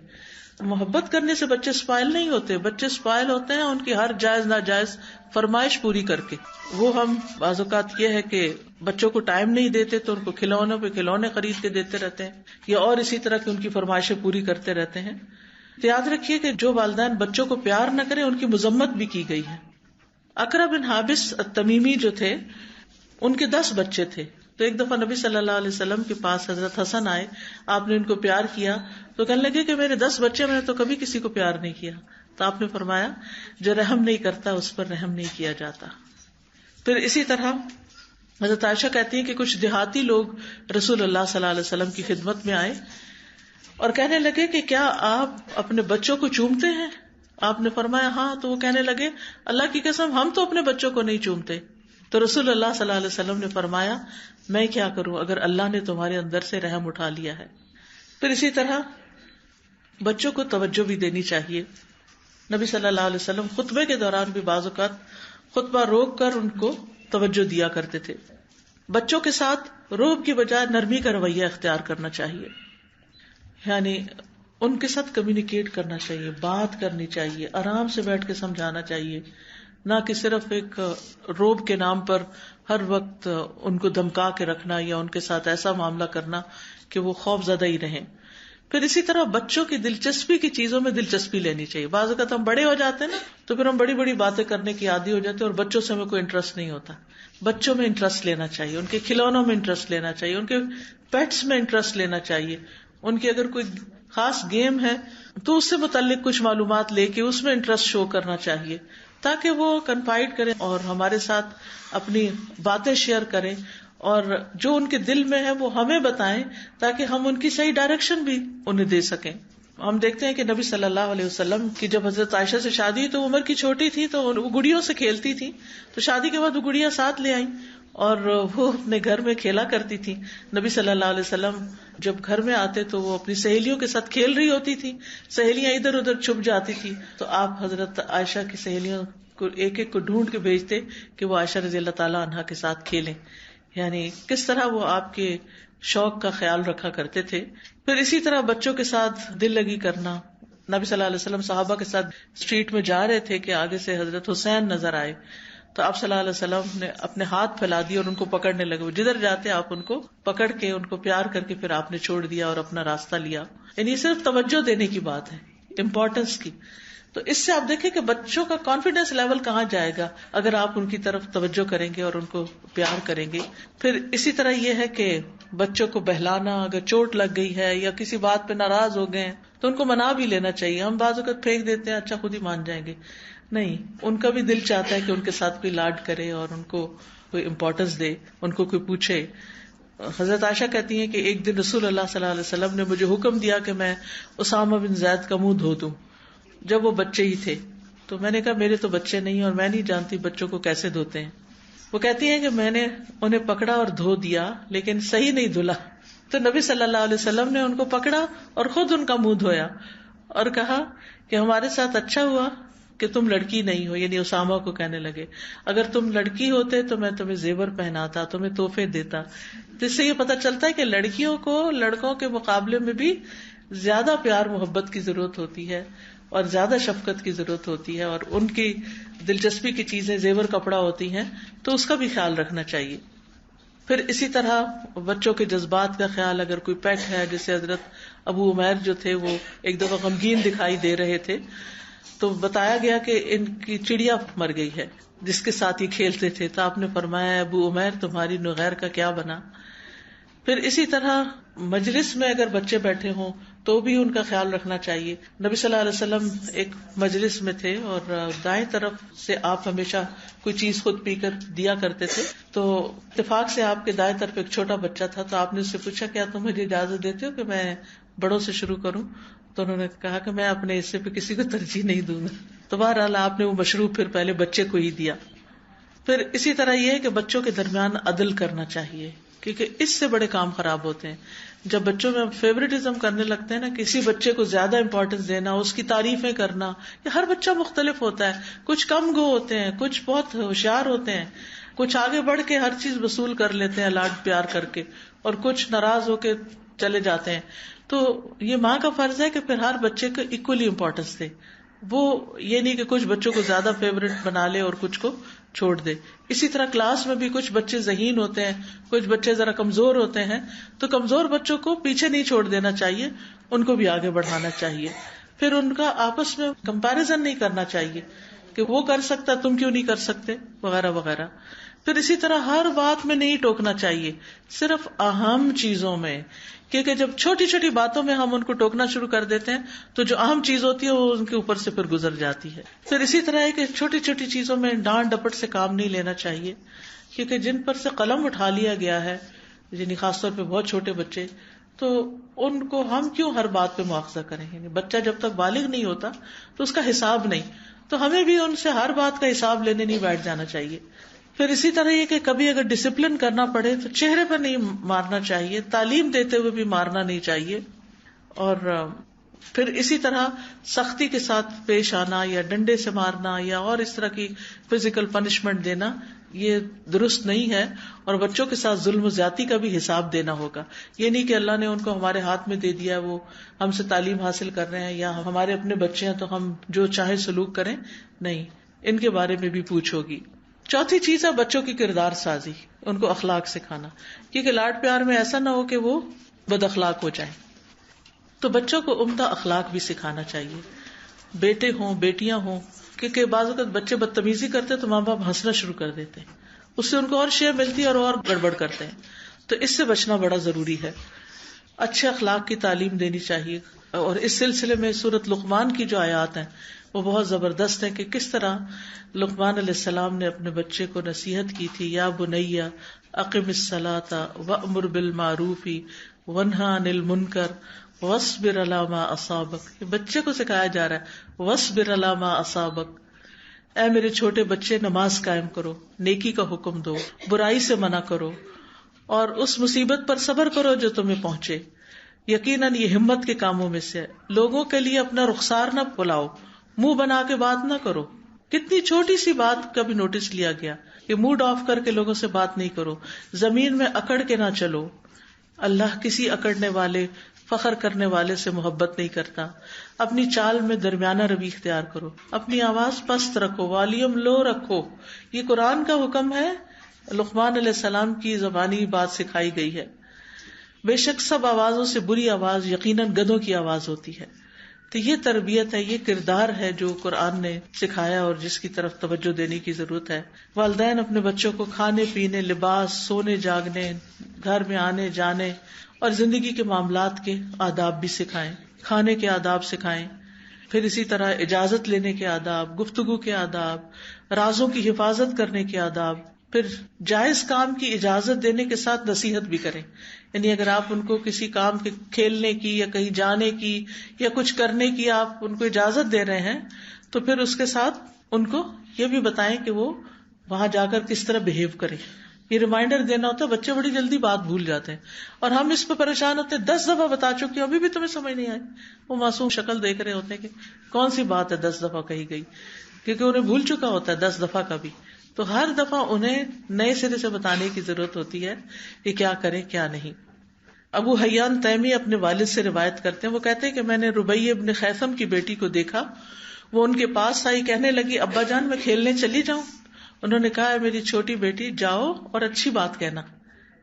محبت کرنے سے بچے اسپائل نہیں ہوتے، بچے اسپائل ہوتے ہیں ان کی ہر جائز ناجائز فرمائش پوری کر کے. وہ ہم بعض اوقات یہ ہے کہ بچوں کو ٹائم نہیں دیتے تو ان کو کھلونوں پہ کھلونے خرید کے دیتے رہتے ہیں، یا اور اسی طرح کی ان کی فرمائشیں پوری کرتے رہتے ہیں. تو یاد رکھیے کہ جو والدین بچوں کو پیار نہ کریں ان کی مذمت بھی کی گئی ہے. اقرا بن حابس التمیمی جو تھے، ان کے 10 بچے تھے. تو ایک دفعہ نبی صلی اللہ علیہ وسلم کے پاس حضرت حسن آئے، آپ نے ان کو پیار کیا تو کہنے لگے کہ میرے 10 بچے، میں نے تو کبھی کسی کو پیار نہیں کیا. تو آپ نے فرمایا جو رحم نہیں کرتا اس پر رحم نہیں کیا جاتا. پھر اسی طرح حضرت عائشہ کہتی ہیں کہ کچھ دیہاتی لوگ رسول اللہ صلی اللہ علیہ وسلم کی خدمت میں آئے اور کہنے لگے کہ کیا آپ اپنے بچوں کو چومتے ہیں؟ آپ نے فرمایا ہاں. تو وہ کہنے لگے اللہ کی قسم ہم تو اپنے بچوں کو نہیں چومتے. تو رسول اللہ صلی اللہ علیہ وسلم نے فرمایا میں کیا کروں اگر اللہ نے تمہارے اندر سے رحم اٹھا لیا ہے. پھر اسی طرح بچوں کو توجہ بھی دینی چاہیے. نبی صلی اللہ علیہ وسلم خطبے کے دوران بھی بعض اوقات خطبہ روک کر ان کو توجہ دیا کرتے تھے. بچوں کے ساتھ روب کی بجائے نرمی کا رویہ اختیار کرنا چاہیے، یعنی ان کے ساتھ کمیونیکیٹ کرنا چاہیے، بات کرنی چاہیے، آرام سے بیٹھ کے سمجھانا چاہیے. نہ کہ صرف ایک روب کے نام پر ہر وقت ان کو دھمکا کے رکھنا یا ان کے ساتھ ایسا معاملہ کرنا کہ وہ خوف زدہ ہی رہیں. پھر اسی طرح بچوں کی دلچسپی کی چیزوں میں دلچسپی لینی چاہیے. بعض اوقات ہم بڑے ہو جاتے ہیں نا تو پھر ہم بڑی بڑی باتیں کرنے کی عادی ہو جاتے ہیں اور بچوں سے ہمیں کوئی انٹرسٹ نہیں ہوتا. بچوں میں انٹرسٹ لینا چاہیے, ان کے کھلونوں میں انٹرسٹ لینا چاہیے, ان کے پیٹس میں انٹرسٹ لینا چاہیے, ان کی اگر کوئی خاص گیم ہے تو اس سے متعلق کچھ معلومات لے کے اس میں انٹرسٹ شو کرنا چاہیے تاکہ وہ کنفائڈ کریں اور ہمارے ساتھ اپنی باتیں شیئر کریں اور جو ان کے دل میں ہے وہ ہمیں بتائیں تاکہ ہم ان کی صحیح ڈائریکشن بھی انہیں دے سکیں. ہم دیکھتے ہیں کہ نبی صلی اللہ علیہ وسلم کی جب حضرت عائشہ سے شادی ہوئی تو عمر کی چھوٹی تھی تو وہ گڑیوں سے کھیلتی تھی, تو شادی کے بعد وہ گڑیا ساتھ لے آئیں اور وہ اپنے گھر میں کھیلا کرتی تھی. نبی صلی اللہ علیہ وسلم جب گھر میں آتے تو وہ اپنی سہیلیوں کے ساتھ کھیل رہی ہوتی تھی, سہیلیاں ادھر ادھر چھپ جاتی تھی تو آپ حضرت عائشہ کی سہیلیوں کو ایک ایک کو ڈھونڈ کے بھیجتے کہ وہ عائشہ رضی اللہ تعالیٰ عنہا کے ساتھ کھیلیں. یعنی کس طرح وہ آپ کے شوق کا خیال رکھا کرتے تھے. پھر اسی طرح بچوں کے ساتھ دل لگی کرنا. نبی صلی اللہ علیہ وسلم صحابہ کے ساتھ اسٹریٹ میں جا رہے تھے کہ آگے سے حضرت حسین نظر آئے تو آپ صلی اللہ علیہ وسلم نے اپنے ہاتھ پھیلا دیے اور ان کو پکڑنے لگے. جدھر جاتے آپ ان کو پکڑ کے ان کو پیار کر کے پھر آپ نے چھوڑ دیا اور اپنا راستہ لیا. یعنی یہ صرف توجہ دینے کی بات ہے, امپورٹنس کی. تو اس سے آپ دیکھیں کہ بچوں کا کانفیڈینس لیول کہاں جائے گا اگر آپ ان کی طرف توجہ کریں گے اور ان کو پیار کریں گے. پھر اسی طرح یہ ہے کہ بچوں کو بہلانا, اگر چوٹ لگ گئی ہے یا کسی بات پہ ناراض ہو گئے ہیں تو ان کو منا بھی لینا چاہیے. ہم بعض اوقات پھینک دیتے ہیں, اچھا خود ہی مان جائیں گے. نہیں, ان کا بھی دل چاہتا ہے کہ ان کے ساتھ کوئی لاڈ کرے اور ان کو کوئی امپورٹنس دے, ان کو کوئی پوچھے. حضرت عائشہ کہتی ہیں کہ ایک دن رسول اللہ صلی اللہ علیہ وسلم نے مجھے حکم دیا کہ میں اسامہ بن زید کا منہ دھو دوں جب وہ بچے ہی تھے. تو میں نے کہا میرے تو بچے نہیں اور میں نہیں جانتی بچوں کو کیسے دھوتے ہیں. وہ کہتی ہیں کہ میں نے انہیں پکڑا اور دھو دیا لیکن صحیح نہیں دھلا. تو نبی صلی اللہ علیہ وسلم نے ان کو پکڑا اور خود ان کا منہ دھویا اور کہا کہ ہمارے ساتھ اچھا ہوا کہ تم لڑکی نہیں ہو. یعنی اسامہ کو کہنے لگے اگر تم لڑکی ہوتے تو میں تمہیں زیور پہناتا, تمہیں تحفے دیتا. جس سے یہ پتہ چلتا ہے کہ لڑکیوں کو لڑکوں کے مقابلے میں بھی زیادہ پیار محبت کی ضرورت ہوتی ہے اور زیادہ شفقت کی ضرورت ہوتی ہے اور ان کی دلچسپی کی چیزیں زیور کپڑا ہوتی ہیں تو اس کا بھی خیال رکھنا چاہیے. پھر اسی طرح بچوں کے جذبات کا خیال, اگر کوئی پیٹ ہے, جیسے حضرت ابو عمیر جو تھے وہ ایک دفعہ غمگین دکھائی دے رہے تھے تو بتایا گیا کہ ان کی چڑیا مر گئی ہے جس کے ساتھ یہ کھیلتے تھے. تو آپ نے فرمایا ابو عمیر تمہاری نغیر کا کیا بنا. پھر اسی طرح مجلس میں اگر بچے بیٹھے ہوں تو بھی ان کا خیال رکھنا چاہیے. نبی صلی اللہ علیہ وسلم ایک مجلس میں تھے اور دائیں طرف سے آپ ہمیشہ کوئی چیز خود پی کر دیا کرتے تھے. تو اتفاق سے آپ کے دائیں طرف ایک چھوٹا بچہ تھا تو آپ نے اس سے پوچھا کیا تم مجھے اجازت دیتے ہو کہ میں بڑوں سے شروع کروں. تو انہوں نے کہا کہ میں اپنے حصے پہ کسی کو ترجیح نہیں دوں گا. تو بہرحال آپ نے وہ مشروب پھر پہلے بچے کو ہی دیا. پھر اسی طرح یہ ہے کہ بچوں کے درمیان عدل کرنا چاہیے کیونکہ اس سے بڑے کام خراب ہوتے ہیں. جب بچوں میں فیوریٹزم کرنے لگتے ہیں نا, کسی بچے کو زیادہ امپورٹینس دینا, اس کی تعریفیں کرنا, کہ ہر بچہ مختلف ہوتا ہے, کچھ کم گو ہوتے ہیں, کچھ بہت ہوشیار ہوتے ہیں, کچھ آگے بڑھ کے ہر چیز وصول کر لیتے ہیں لاڈ پیار کر کے, اور کچھ ناراض ہو کے چلے جاتے ہیں. تو یہ ماں کا فرض ہے کہ پھر ہر بچے کو ایکولی امپورٹینس دے. وہ یہ نہیں کہ کچھ بچوں کو زیادہ فیوریٹ بنا لے اور کچھ کو چھوڑ دے. اسی طرح کلاس میں بھی کچھ بچے ذہین ہوتے ہیں, کچھ بچے ذرا کمزور ہوتے ہیں, تو کمزور بچوں کو پیچھے نہیں چھوڑ دینا چاہیے, ان کو بھی آگے بڑھانا چاہیے. پھر ان کا آپس میں کمپیریزن نہیں کرنا چاہیے کہ وہ کر سکتا تم کیوں نہیں کر سکتے وغیرہ وغیرہ. پھر اسی طرح ہر بات میں نہیں ٹوکنا چاہیے, صرف اہم چیزوں میں, کیونکہ جب چھوٹی چھوٹی باتوں میں ہم ان کو ٹوکنا شروع کر دیتے ہیں تو جو اہم چیز ہوتی ہے وہ ان کے اوپر سے پھر گزر جاتی ہے. پھر اسی طرح ہے کہ چھوٹی چھوٹی چیزوں میں ڈانٹ ڈپٹ سے کام نہیں لینا چاہیے, کیونکہ جن پر سے قلم اٹھا لیا گیا ہے, یعنی خاص طور پہ بہت چھوٹے بچے, تو ان کو ہم کیوں ہر بات پہ مواخذہ کریں. یعنی بچہ جب تک بالغ نہیں ہوتا تو اس کا حساب نہیں, تو ہمیں بھی ان سے ہر بات کا حساب لینے نہیں بیٹھ جانا چاہیے. پھر اسی طرح یہ کہ کبھی اگر ڈسپلن کرنا پڑے تو چہرے پر نہیں مارنا چاہیے, تعلیم دیتے ہوئے بھی مارنا نہیں چاہیے. اور پھر اسی طرح سختی کے ساتھ پیش آنا یا ڈنڈے سے مارنا یا اور اس طرح کی فزیکل پنشمنٹ دینا یہ درست نہیں ہے. اور بچوں کے ساتھ ظلم و زیادتی کا بھی حساب دینا ہوگا. یہ نہیں کہ اللہ نے ان کو ہمارے ہاتھ میں دے دیا, وہ ہم سے تعلیم حاصل کر رہے ہیں یا ہمارے اپنے بچے ہیں تو ہم جو چاہے سلوک کریں. نہیں, ان کے بارے میں بھی پوچھو گی. چوتھی چیز ہے بچوں کی کردار سازی، ان کو اخلاق سکھانا، کیونکہ لاڈ پیار میں ایسا نہ ہو کہ وہ بد اخلاق ہو جائیں. تو بچوں کو عمدہ اخلاق بھی سکھانا چاہیے، بیٹے ہوں بیٹیاں ہوں، کیونکہ بعض اوقات بچے بدتمیزی کرتے تو ماں باپ ہنسنا شروع کر دیتے ہیں، اس سے ان کو اور شے ملتی ہے اور گڑبڑ کرتے ہیں. تو اس سے بچنا بڑا ضروری ہے. اچھے اخلاق کی تعلیم دینی چاہیے. اور اس سلسلے میں سورۃ لقمان کی جو آیات ہیں وہ بہت زبردست ہیں کہ کس طرح لقمان علیہ السلام نے اپنے بچے کو نصیحت کی تھی، یا بنی اقم الصلاۃ وامر بالمعروف وانہا عن المنکر واصبر علی ما اصابک. یہ بچے کو سکھایا جا رہا ہے، واصبر علی ما اصابک، اے میرے چھوٹے بچے نماز قائم کرو، نیکی کا حکم دو، برائی سے منع کرو، اور اس مصیبت پر صبر کرو جو تمہیں پہنچے. یقیناً یہ ہمت کے کاموں میں سے ہے. لوگوں کے لیے اپنا رخسار نہ پھلاؤ، منہ بنا کے بات نہ کرو. کتنی چھوٹی سی بات کا بھی نوٹس لیا گیا کہ موڈ آف کر کے لوگوں سے بات نہیں کرو، زمین میں اکڑ کے نہ چلو. اللہ کسی اکڑنے والے فخر کرنے والے سے محبت نہیں کرتا. اپنی چال میں درمیانہ روی اختیار کرو، اپنی آواز پست رکھو، والیوم لو رکھو. یہ قرآن کا حکم ہے، لقمان علیہ السلام کی زبانی بات سکھائی گئی ہے. بے شک سب آوازوں سے بری آواز یقیناً گدھوں کی آواز ہوتی ہے. تو یہ تربیت ہے، یہ کردار ہے جو قرآن نے سکھایا اور جس کی طرف توجہ دینے کی ضرورت ہے. والدین اپنے بچوں کو کھانے پینے، لباس، سونے جاگنے، گھر میں آنے جانے اور زندگی کے معاملات کے آداب بھی سکھائیں. کھانے کے آداب سکھائیں، پھر اسی طرح اجازت لینے کے آداب، گفتگو کے آداب، رازوں کی حفاظت کرنے کے آداب، پھر جائز کام کی اجازت دینے کے ساتھ نصیحت بھی کریں. یعنی اگر آپ ان کو کسی کام کے کھیلنے کی یا کہیں جانے کی یا کچھ کرنے کی آپ ان کو اجازت دے رہے ہیں تو پھر اس کے ساتھ ان کو یہ بھی بتائیں کہ وہ وہاں جا کر کس طرح بہیو کریں. یہ ریمائنڈر دینا ہوتا ہے. بچے بڑی جلدی بات بھول جاتے ہیں اور ہم اس پہ پریشان ہوتے ہیں، 10 دفعہ بتا چکی ہوں ابھی بھی تمہیں سمجھ نہیں آئی. وہ معصوم شکل دیکھ رہے ہوتے ہیں کہ کون سی بات ہے 10 دفعہ کہی گئی، کیونکہ انہیں بھول چکا ہوتا ہے 10 دفعہ کا بھی. تو ہر دفعہ انہیں نئے سرے سے بتانے کی ضرورت ہوتی ہے کہ کیا کریں کیا نہیں. ابو حیان تیمی اپنے والد سے روایت کرتے ہیں، وہ کہتے ہیں کہ میں نے ربیع ابن خیثم کی بیٹی کو دیکھا، وہ ان کے پاس آئی، کہنے لگی ابا جان میں کھیلنے چلی جاؤں. انہوں نے کہا میری چھوٹی بیٹی جاؤ اور اچھی بات کہنا،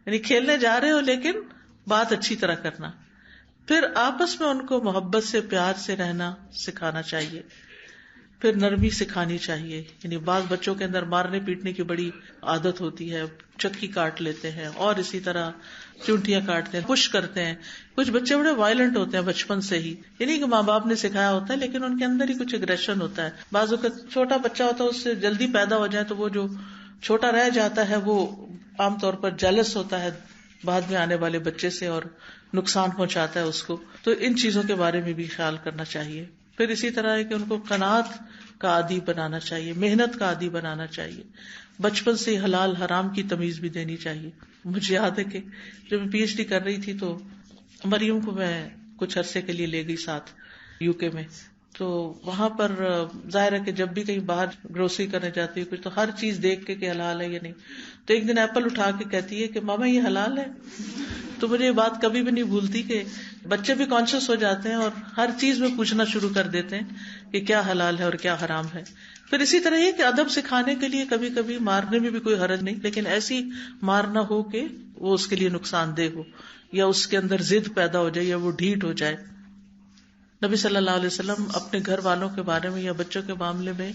یعنی کھیلنے جا رہے ہو لیکن بات اچھی طرح کرنا. پھر آپس میں ان کو محبت سے پیار سے رہنا سکھانا چاہیے. پھر نرمی سکھانی چاہیے. یعنی بعض بچوں کے اندر مارنے پیٹنے کی بڑی عادت ہوتی ہے، چکی کاٹ لیتے ہیں اور اسی طرح چونٹیاں کاٹتے ہیں، پش کرتے ہیں. کچھ بچے بڑے وائلنٹ ہوتے ہیں بچپن سے ہی، یعنی کہ ماں باپ نے سکھایا ہوتا ہے لیکن ان کے اندر ہی کچھ اگریشن ہوتا ہے. بعض اوقات چھوٹا بچہ ہوتا ہے اس سے جلدی پیدا ہو جائے تو وہ جو چھوٹا رہ جاتا ہے وہ عام طور پر جیلس ہوتا ہے بعد میں آنے والے بچے سے اور نقصان پہنچاتا ہے اس کو. تو ان چیزوں کے بارے میں بھی خیال کرنا چاہیے. پھر اسی طرح ہے کہ ان کو قناعت کا عادی بنانا چاہیے، محنت کا عادی بنانا چاہیے. بچپن سے حلال حرام کی تمیز بھی دینی چاہیے. مجھے یاد ہے کہ جب میں پی ایچ ڈی کر رہی تھی تو مریم کو میں کچھ عرصے کے لیے لے گئی ساتھ یو کے میں. تو وہاں پر ظاہر ہے کہ جب بھی کہیں باہر گروسری کرنے جاتی ہے کچھ تو ہر چیز دیکھ کے کہ حلال ہے یا نہیں. تو ایک دن ایپل اٹھا کے کہتی ہے کہ ماما یہ حلال ہے. تو مجھے یہ بات کبھی بھی نہیں بھولتی کہ بچے بھی کانشیس ہو جاتے ہیں اور ہر چیز میں پوچھنا شروع کر دیتے ہیں کہ کیا حلال ہے اور کیا حرام ہے. پھر اسی طرح یہ کہ ادب سکھانے کے لیے کبھی کبھی مارنے میں بھی کوئی حرج نہیں، لیکن ایسی مارنا ہو کہ وہ اس کے لیے نقصان دہ ہو یا اس کے اندر ضد پیدا ہو جائے یا وہ ڈھیٹ ہو جائے. نبی صلی اللہ علیہ وسلم اپنے گھر والوں کے بارے میں یا بچوں کے معاملے میں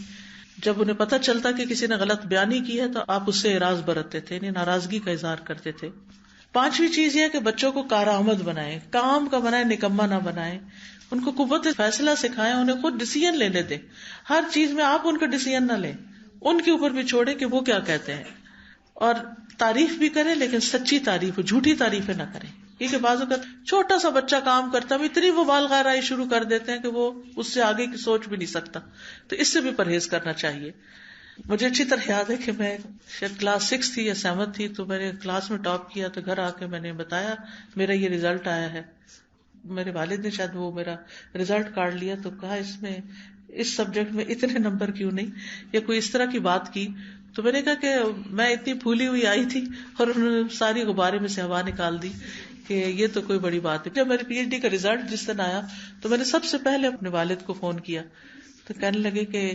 جب انہیں پتہ چلتا کہ کسی نے غلط بیانی کی ہے تو آپ اس سے اعراض برتتے تھے، یعنی ناراضگی کا اظہار کرتے تھے. پانچویں چیز یہ ہے کہ بچوں کو کارآمد بنائیں، کام کا بنائیں، نکما نہ بنائیں. ان کو قوت فیصلہ سکھائیں، انہیں خود ڈیسیژن لینے دیں. ہر چیز میں آپ ان کا ڈیسیژن نہ لیں، ان کے اوپر بھی چھوڑیں کہ وہ کیا کہتے ہیں. اور تعریف بھی کریں لیکن سچی تعریف، جھوٹی تعریفیں نہ کریں. کیونکہ بعض اوقات چھوٹا سا بچہ کام کرتا ہے اتنی وہ بالغ آرائی شروع کر دیتے ہیں کہ وہ اس سے آگے کی سوچ بھی نہیں سکتا. تو اس سے بھی پرہیز کرنا چاہیے. مجھے اچھی طرح یاد ہے کہ میں شاید کلاس 6 تھی یا 7 تھی تو میں نے کلاس میں ٹاپ کیا. تو گھر آ کے میں نے بتایا میرا یہ ریزلٹ آیا ہے. میرے والد نے شاید وہ میرا ریزلٹ کارڈ لیا تو کہا اس میں اس سبجیکٹ میں اتنے نمبر کیوں نہیں، یا کوئی اس طرح کی بات کی. تو میں نے کہا کہ میں اتنی پھولی ہوئی آئی تھی اور انہوں نے ساری غبارے میں سے ہوا نکال دی کہ یہ تو کوئی بڑی بات ہے. جب میرے پی ایچ ڈی کا ریزلٹ جس دن آیا تو میں نے سب سے پہلے اپنے والد کو فون کیا. تو کہنے لگے کہ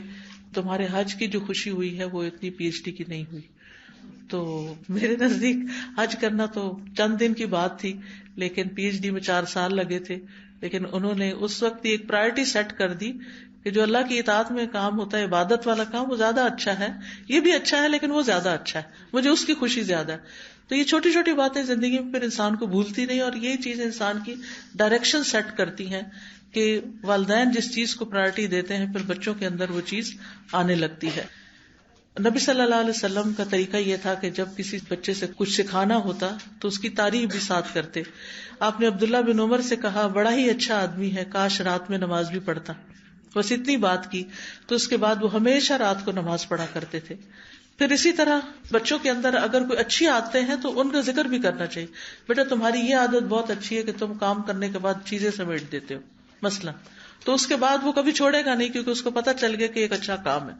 تمہارے حج کی جو خوشی ہوئی ہے وہ اتنی پی ایچ ڈی کی نہیں ہوئی. تو میرے نزدیک حج کرنا تو چند دن کی بات تھی، لیکن پی ایچ ڈی میں 4 سال لگے تھے. لیکن انہوں نے اس وقت ایک پرائرٹی سیٹ کر دی کہ جو اللہ کی اطاعت میں کام ہوتا ہے، عبادت والا کام، وہ زیادہ اچھا ہے. یہ بھی اچھا ہے لیکن وہ زیادہ اچھا ہے، مجھے اس کی خوشی زیادہ ہے. تو یہ چھوٹی چھوٹی باتیں زندگی میں پھر انسان کو بھولتی نہیں، اور یہ چیزیں انسان کی ڈائریکشن سیٹ کرتی ہیں کہ والدین جس چیز کو پرائرٹی دیتے ہیں پھر بچوں کے اندر وہ چیز آنے لگتی ہے. نبی صلی اللہ علیہ وسلم کا طریقہ یہ تھا کہ جب کسی بچے سے کچھ سکھانا ہوتا تو اس کی تعریف بھی ساتھ کرتے. آپ نے عبداللہ بن عمر سے کہا بڑا ہی اچھا آدمی ہے، کاش رات میں نماز بھی پڑھتا. بس اتنی بات کی تو اس کے بعد وہ ہمیشہ رات کو نماز پڑھا کرتے تھے. پھر اسی طرح بچوں کے اندر اگر کوئی اچھی عادتیں ہیں تو ان کا ذکر بھی کرنا چاہیے. بیٹا تمہاری یہ عادت بہت اچھی ہے کہ تم کام کرنے کے بعد چیزیں سمیٹ دیتے ہو مثلا، تو اس کے بعد وہ کبھی چھوڑے گا نہیں کیونکہ اس کو پتا چل گیا کہ ایک اچھا کام ہے.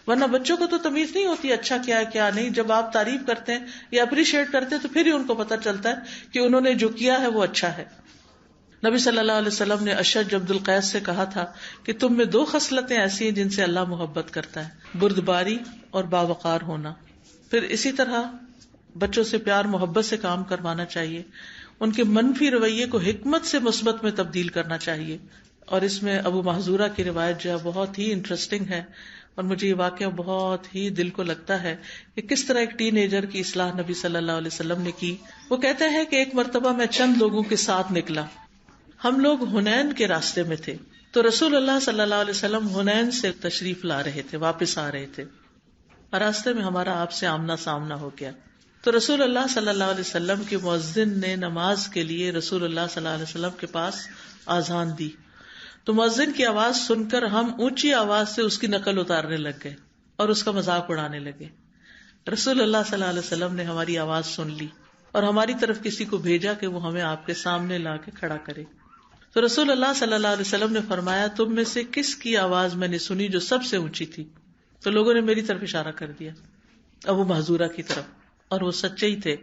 ورنہ بچوں کو تو تمیز نہیں ہوتی اچھا کیا ہے کیا نہیں. جب آپ تعریف کرتے ہیں یا اپریشیٹ کرتے ہیں تو پھر ہی ان کو پتا چلتا ہے کہ انہوں نے جو کیا ہے وہ اچھا ہے. نبی صلی اللہ علیہ وسلم نے اشج عبد القیس سے کہا تھا کہ تم میں 2 خصلتیں ایسی ہیں جن سے اللہ محبت کرتا ہے، بردباری اور باوقار ہونا. پھر اسی طرح بچوں سے پیار محبت سے کام کروانا چاہیے. ان کے منفی رویے کو حکمت سے مثبت میں تبدیل کرنا چاہیے. اور اس میں ابو محذورہ کی روایت جو ہے بہت ہی انٹرسٹنگ ہے، اور مجھے یہ واقعہ بہت ہی دل کو لگتا ہے کہ کس طرح ایک ٹین ایجر کی اصلاح نبی صلی اللہ علیہ وسلم نے کی. وہ کہتے ہیں کہ ایک مرتبہ میں چند لوگوں کے ساتھ نکلا. ہم لوگ حنین کے راستے میں تھے تو رسول اللہ صلی اللہ علیہ وسلم حنین سے تشریف لا رہے تھے، واپس آ رہے تھے، اور راستے میں ہمارا آپ سے آمنا سامنا ہو گیا. تو رسول اللہ صلی اللہ علیہ وسلم کے مؤذن نے نماز کے لیے رسول اللہ صلی اللہ علیہ وسلم کے پاس آذان دی. تو مؤذن کی آواز سن کر ہم اونچی آواز سے اس کی نقل اتارنے لگ گئے اور اس کا مذاق اڑانے لگے. رسول اللہ صلی اللہ علیہ وسلم نے ہماری آواز سن لی اور ہماری طرف کسی کو بھیجا کہ وہ ہمیں آپ کے سامنے لا کے کھڑا کرے. تو رسول اللہ صلی اللہ علیہ وسلم نے فرمایا تم میں سے کس کی آواز میں نے سنی جو سب سے اونچی تھی؟ تو لوگوں نے میری طرف اشارہ کر دیا، ابو محذورہ کی طرف، اور وہ سچے ہی تھے.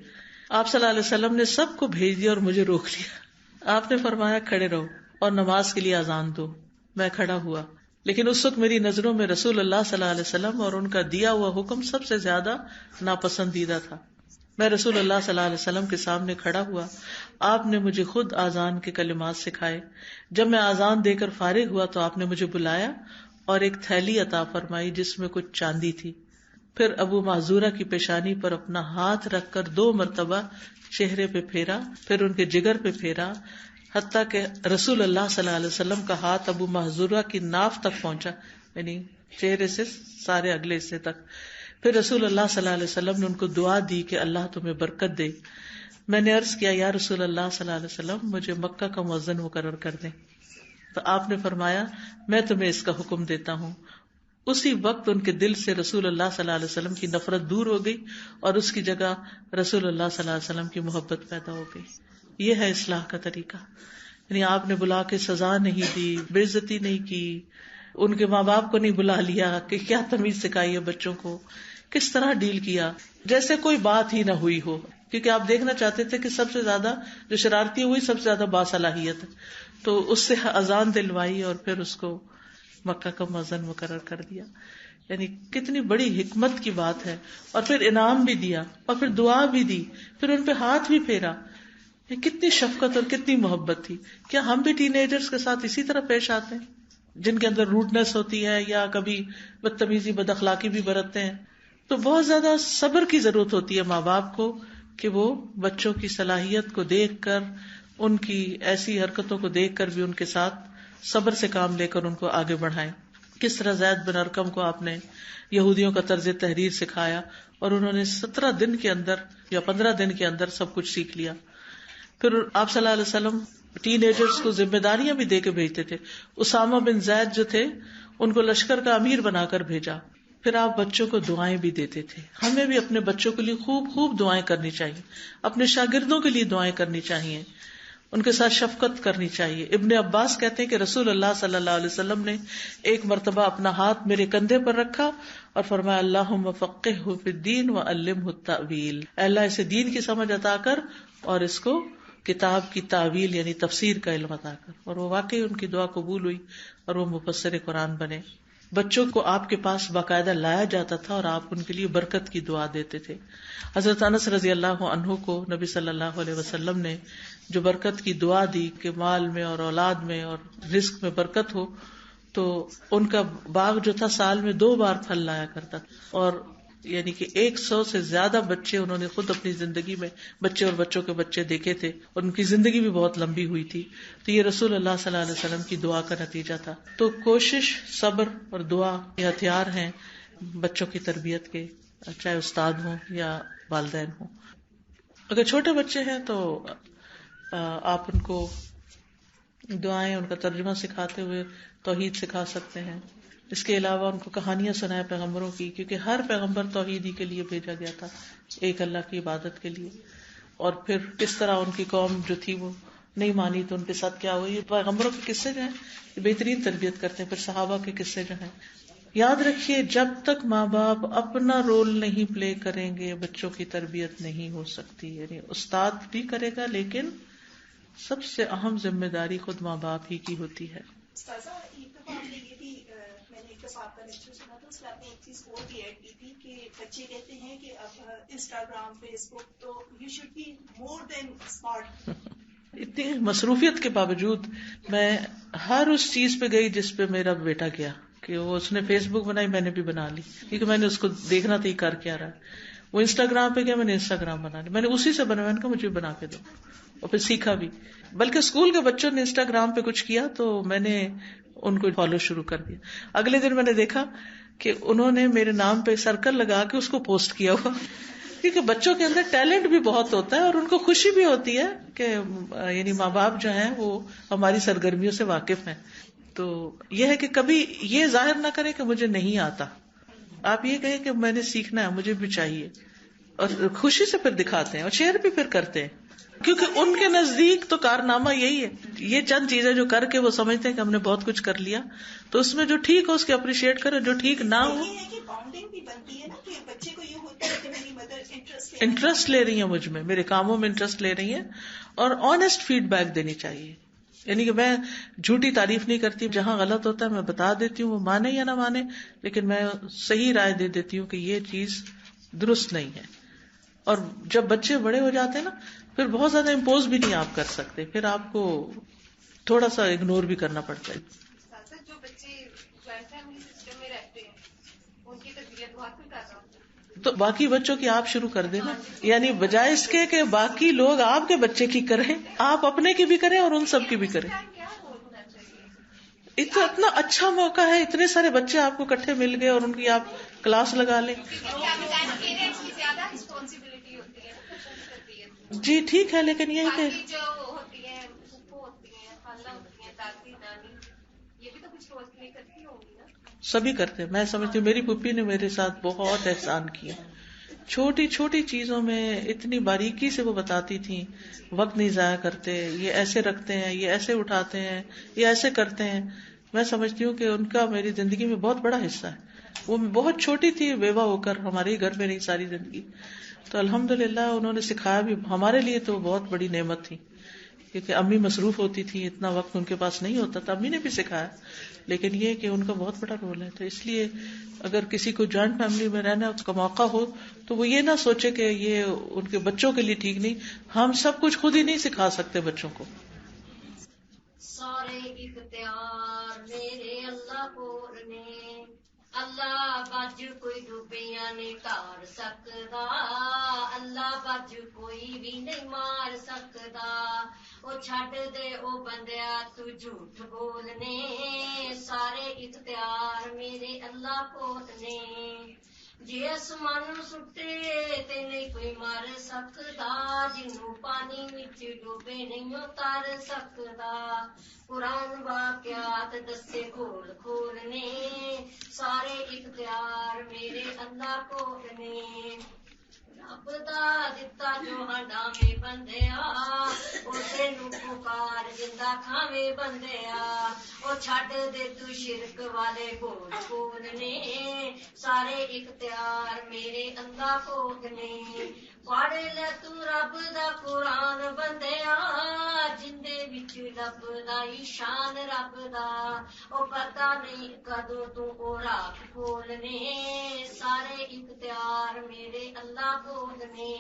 آپ صلی اللہ علیہ وسلم نے سب کو بھیج دیا اور مجھے روک لیا. آپ نے فرمایا کھڑے رہو اور نماز کے لیے اذان دو. میں کھڑا ہوا، لیکن اس وقت میری نظروں میں رسول اللہ صلی اللہ علیہ وسلم اور ان کا دیا ہوا حکم سب سے زیادہ ناپسندیدہ تھا. میں رسول اللہ صلی اللہ علیہ وسلم کے سامنے کھڑا ہوا. آپ نے مجھے خود آذان کے کلمات سکھائے. جب میں آذان دے کر فارغ ہوا تو آپ نے مجھے بلایا اور ایک تھیلی عطا فرمائی جس میں کچھ چاندی تھی. پھر ابو معذورہ کی پیشانی پر اپنا ہاتھ رکھ کر 2 مرتبہ چہرے پہ پھیرا، پھر ان کے جگر پہ پھیرا، حتیٰ کہ رسول اللہ صلی اللہ علیہ وسلم کا ہاتھ ابو معذورہ کی ناف تک پہنچا، یعنی چہرے سے سارے اگلے حصے تک. پھر رسول اللہ صلی اللہ علیہ وسلم نے ان کو دعا دی کہ اللہ تمہیں برکت دے. میں نے عرض کیا یا رسول اللہ صلی اللہ علیہ وسلم مجھے مکہ کا مؤذن مقرر کر دیں. تو آپ نے فرمایا میں تمہیں اس کا حکم دیتا ہوں. اسی وقت ان کے دل سے رسول اللہ صلی اللہ علیہ وسلم کی نفرت دور ہو گئی اور اس کی جگہ رسول اللہ صلی اللہ علیہ وسلم کی محبت پیدا ہو گئی. یہ ہے اصلاح کا طریقہ. یعنی آپ نے بلا کے سزا نہیں دی، بے عزتی نہیں کی، ان کے ماں باپ کو نہیں بلا لیا کہ کیا تمیز سکھائی ہے بچوں کو، کس طرح ڈیل کیا جیسے کوئی بات ہی نہ ہوئی ہو. کیونکہ آپ دیکھنا چاہتے تھے کہ سب سے زیادہ جو شرارتی ہوئی سب سے زیادہ باصلاحیت ہے، تو اس سے اذان دلوائی اور پھر اس کو مکہ کا مؤذن مقرر کر دیا. یعنی کتنی بڑی حکمت کی بات ہے. اور پھر انعام بھی دیا اور پھر دعا بھی دی، پھر ان پہ ہاتھ بھی پھیرا. یہ کتنی شفقت اور کتنی محبت تھی. کیا ہم بھی ٹین ایجرز کے ساتھ اسی طرح پیش آتے ہیں جن کے اندر روڈنس ہوتی ہے یا کبھی بدتمیزی بد اخلاقی بھی برتتے ہیں؟ تو بہت زیادہ صبر کی ضرورت ہوتی ہے ماں باپ کو کہ وہ بچوں کی صلاحیت کو دیکھ کر، ان کی ایسی حرکتوں کو دیکھ کر بھی ان کے ساتھ صبر سے کام لے کر ان کو آگے بڑھائیں. کس طرح زید بن ارقم کو آپ نے یہودیوں کا طرز تحریر سکھایا اور انہوں نے 17 دن کے اندر یا 15 دن کے اندر سب کچھ سیکھ لیا. پھر آپ صلی اللہ علیہ وسلم ٹین ایجرز کو ذمہ داریاں بھی دے کے بھیجتے تھے. اسامہ بن زید جو تھے ان کو لشکر کا امیر بنا کر بھیجا. پھر آپ بچوں کو دعائیں بھی دیتے تھے. ہمیں بھی اپنے بچوں کے لیے خوب خوب دعائیں کرنی چاہیے، اپنے شاگردوں کے لیے دعائیں کرنی چاہیے، ان کے ساتھ شفقت کرنی چاہیے. ابن عباس کہتے ہیں کہ رسول اللہ صلی اللہ علیہ وسلم نے ایک مرتبہ اپنا ہاتھ میرے کندھے پر رکھا اور فرمایا اللہم فقہہ فی الدین وعلمہ التأویل. اللہ اسے دین کی سمجھ عطا کر اور اس کو کتاب کی تعویل یعنی تفسیر کا علم عطا کر. اور وہ واقعی ان کی دعا قبول ہوئی اور وہ مفسر قرآن بنے. بچوں کو آپ کے پاس باقاعدہ لایا جاتا تھا اور آپ ان کے لیے برکت کی دعا دیتے تھے. حضرت انس رضی اللہ عنہ کو نبی صلی اللہ علیہ وسلم نے جو برکت کی دعا دی کہ مال میں اور اولاد میں اور رزق میں برکت ہو، تو ان کا باغ جو تھا سال میں 2 بار پھل لایا کرتا تھا، اور یعنی کہ 100 سے زیادہ بچے انہوں نے خود اپنی زندگی میں بچے اور بچوں کے بچے دیکھے تھے، اور ان کی زندگی بھی بہت لمبی ہوئی تھی. تو یہ رسول اللہ صلی اللہ علیہ وسلم کی دعا کا نتیجہ تھا. تو کوشش، صبر اور دعا یہ ہتھیار ہیں بچوں کی تربیت کے، چاہے استاد ہوں یا والدین ہوں. اگر چھوٹے بچے ہیں تو آپ ان کو دعائیں، ان کا ترجمہ سکھاتے ہوئے توحید سکھا سکتے ہیں. اس کے علاوہ ان کو کہانیاں سنائیں پیغمبروں کی، کیونکہ ہر پیغمبر توحیدی کے لیے بھیجا گیا تھا، ایک اللہ کی عبادت کے لیے. اور پھر کس طرح ان کی قوم جو تھی وہ نہیں مانی تو ان کے ساتھ کیا ہوئی. پیغمبروں کے قصے جو ہیں یہ بہترین تربیت کرتے ہیں. پھر صحابہ کے قصے جو ہیں. یاد رکھیے جب تک ماں باپ اپنا رول نہیں پلے کریں گے بچوں کی تربیت نہیں ہو سکتی. یعنی استاد بھی کرے گا لیکن سب سے اہم ذمہ داری خود ماں باپ ہی کی ہوتی ہے. میں نے ایک دفعہ آپ کا لیکچر سنا تھا، اس میں آپ نے ایک چیز اور بھی ایڈ کی تھی کہ بچے کہتے ہیں کہ اب انسٹاگرام، فیس بک، تو you should be more than smart. اتنی مصروفیت کے باوجود میں ہر اس چیز پہ گئی جس پہ میرا بیٹا گیا، کہ وہ اس نے فیس بک بنائی میں نے بھی بنا لی، کیونکہ میں نے اس کو دیکھنا تھا یہ کر کیا رہا ہے. وہ انسٹاگرام پہ گیا، میں نے انسٹاگرام بنا لی، میں نے اسی سے بنایا، میں نے کہا مجھے بنا کے دو، اور پھر سیکھا بھی. بلکہ اسکول کے بچوں نے انسٹاگرام پہ کچھ کیا تو میں نے ان کو فالو شروع کر دیا. اگلے دن میں نے دیکھا کہ انہوں نے میرے نام پہ سرکل لگا کے اس کو پوسٹ کیا ہوا، کیونکہ بچوں کے اندر ٹیلنٹ بھی بہت ہوتا ہے اور ان کو خوشی بھی ہوتی ہے کہ یعنی ماں باپ جو ہیں وہ ہماری سرگرمیوں سے واقف ہیں. تو یہ ہے کہ کبھی یہ ظاہر نہ کرے کہ مجھے نہیں آتا، آپ یہ کہیں کہ میں نے سیکھنا ہے، مجھے بھی چاہیے، اور خوشی سے پھر دکھاتے ہیں اور شیئر بھی پھر کرتے ہیں، کیونکہ ان کے نزدیک تو کارنامہ یہی ہے. یہ چند چیزیں جو کر کے وہ سمجھتے ہیں کہ ہم نے بہت کچھ کر لیا، تو اس میں جو ٹھیک ہو اس کے اپریشیٹ کرو، جو ٹھیک نہ ہو. یہ ہے کہ باؤنڈنگ بھی بنتی ہے نا، کہ بچے کو یہ ہوتا ہے کہ میری مدر انٹرسٹ لے رہی ہیں مجھ میں، میرے کاموں میں انٹرسٹ لے رہی ہیں، اور آنےسٹ فیڈ بیک دینی چاہیے. یعنی کہ میں جھوٹی تعریف نہیں کرتی، جہاں غلط ہوتا ہے میں بتا دیتی ہوں، وہ مانے یا نہ مانے، لیکن میں صحیح رائے دے دیتی ہوں کہ یہ چیز درست نہیں ہے. اور جب بچے بڑے ہو جاتے ہیں نا، پھر بہت زیادہ امپوز بھی نہیں آپ کر سکتے، پھر آپ کو تھوڑا سا اگنور بھی کرنا پڑتا ہے. جو بچے جوائنٹ فیملی سسٹم میں رہتے ہیں ان کی تربیت بہت کر رہا ہوتا ہے، تو باقی بچوں کی آپ شروع کر دیں نا، یعنی بجائے اس کے کہ باقی لوگ آپ کے بچے کی کریں، آپ اپنے کی بھی کریں اور ان سب کی بھی کریں. کیا رول ہونا چاہیے؟ اتنا اچھا موقع ہے، اتنے سارے بچے آپ کو کٹھے مل گئے اور ان کی آپ کلاس لگا لیں. پیرنٹس کی زیادہ رسپانسبلٹی ہوتی ہے تربیت. جی ٹھیک ہے، لیکن یہ کہ جو ہوتی ہیں پھوپھو ہوتی ہیں، خالہ ہوتی ہیں، دادی نانی، یہ بھی تو کچھ رول پلے کرتی ہوں گی نا. سبھی کرتے ہیں. میں سمجھتی ہوں میری پھوپھی نے میرے ساتھ بہت احسان کیا، چھوٹی چھوٹی چیزوں میں اتنی باریکی سے وہ بتاتی تھیں، وقت نہیں ضائع کرتے، یہ ایسے رکھتے ہیں، یہ ایسے اٹھاتے ہیں، یہ ایسے کرتے ہیں. میں سمجھتی ہوں کہ ان کا میری زندگی میں بہت بڑا حصہ ہے. وہ بہت چھوٹی تھی بیوہ ہو کر، ہمارے ہی گھر میں رہی ساری زندگی، تو الحمدللہ انہوں نے سکھایا بھی. ہمارے لیے تو بہت بڑی نعمت تھی، کیونکہ امی مصروف ہوتی تھی، اتنا وقت ان کے پاس نہیں ہوتا تھا. امی نے بھی سکھایا، لیکن یہ کہ ان کا بہت بڑا رول ہے. تو اس لیے اگر کسی کو جوائنٹ فیملی میں رہنا کا موقع ہو تو وہ یہ نہ سوچے کہ یہ ان کے بچوں کے لیے ٹھیک نہیں. ہم سب کچھ خود ہی نہیں سکھا سکتے بچوں کو. سارے اختیار میرے اللہ کو نے، اللہ بج کوئی ڈوبیاں نہیں تار سکتا، اللہ بج کوئی بھی نہیں مار سکتا. او چھڈ دے او بندیا تو جھوٹ بولنے، سارے اختیار میرے اللہ کو نے. جی آسمان سٹے تے نہیں کوئی مار سکتا، جنوں پانی وچ ڈوبے نہیں اتر سکتا. قرآن واقعات دسے کھول کھول نے، سارے اختیار میرے اللہ کو نے. رب دا دتا جو ہڈاویں بندیا، اسے نو پکار جندا کھاویں بندیا. او چھڈ دے تو شرک والے بول بول نے، سارے اختیار میرے اللہ کو نے. پڑھ لے تو رب دا قرآن بندیا جندے وچ لبدا شان رب دا او پتہ نہیں کدوں تو او راہ کھولنے سارے اختیار میرے اللہ بولنے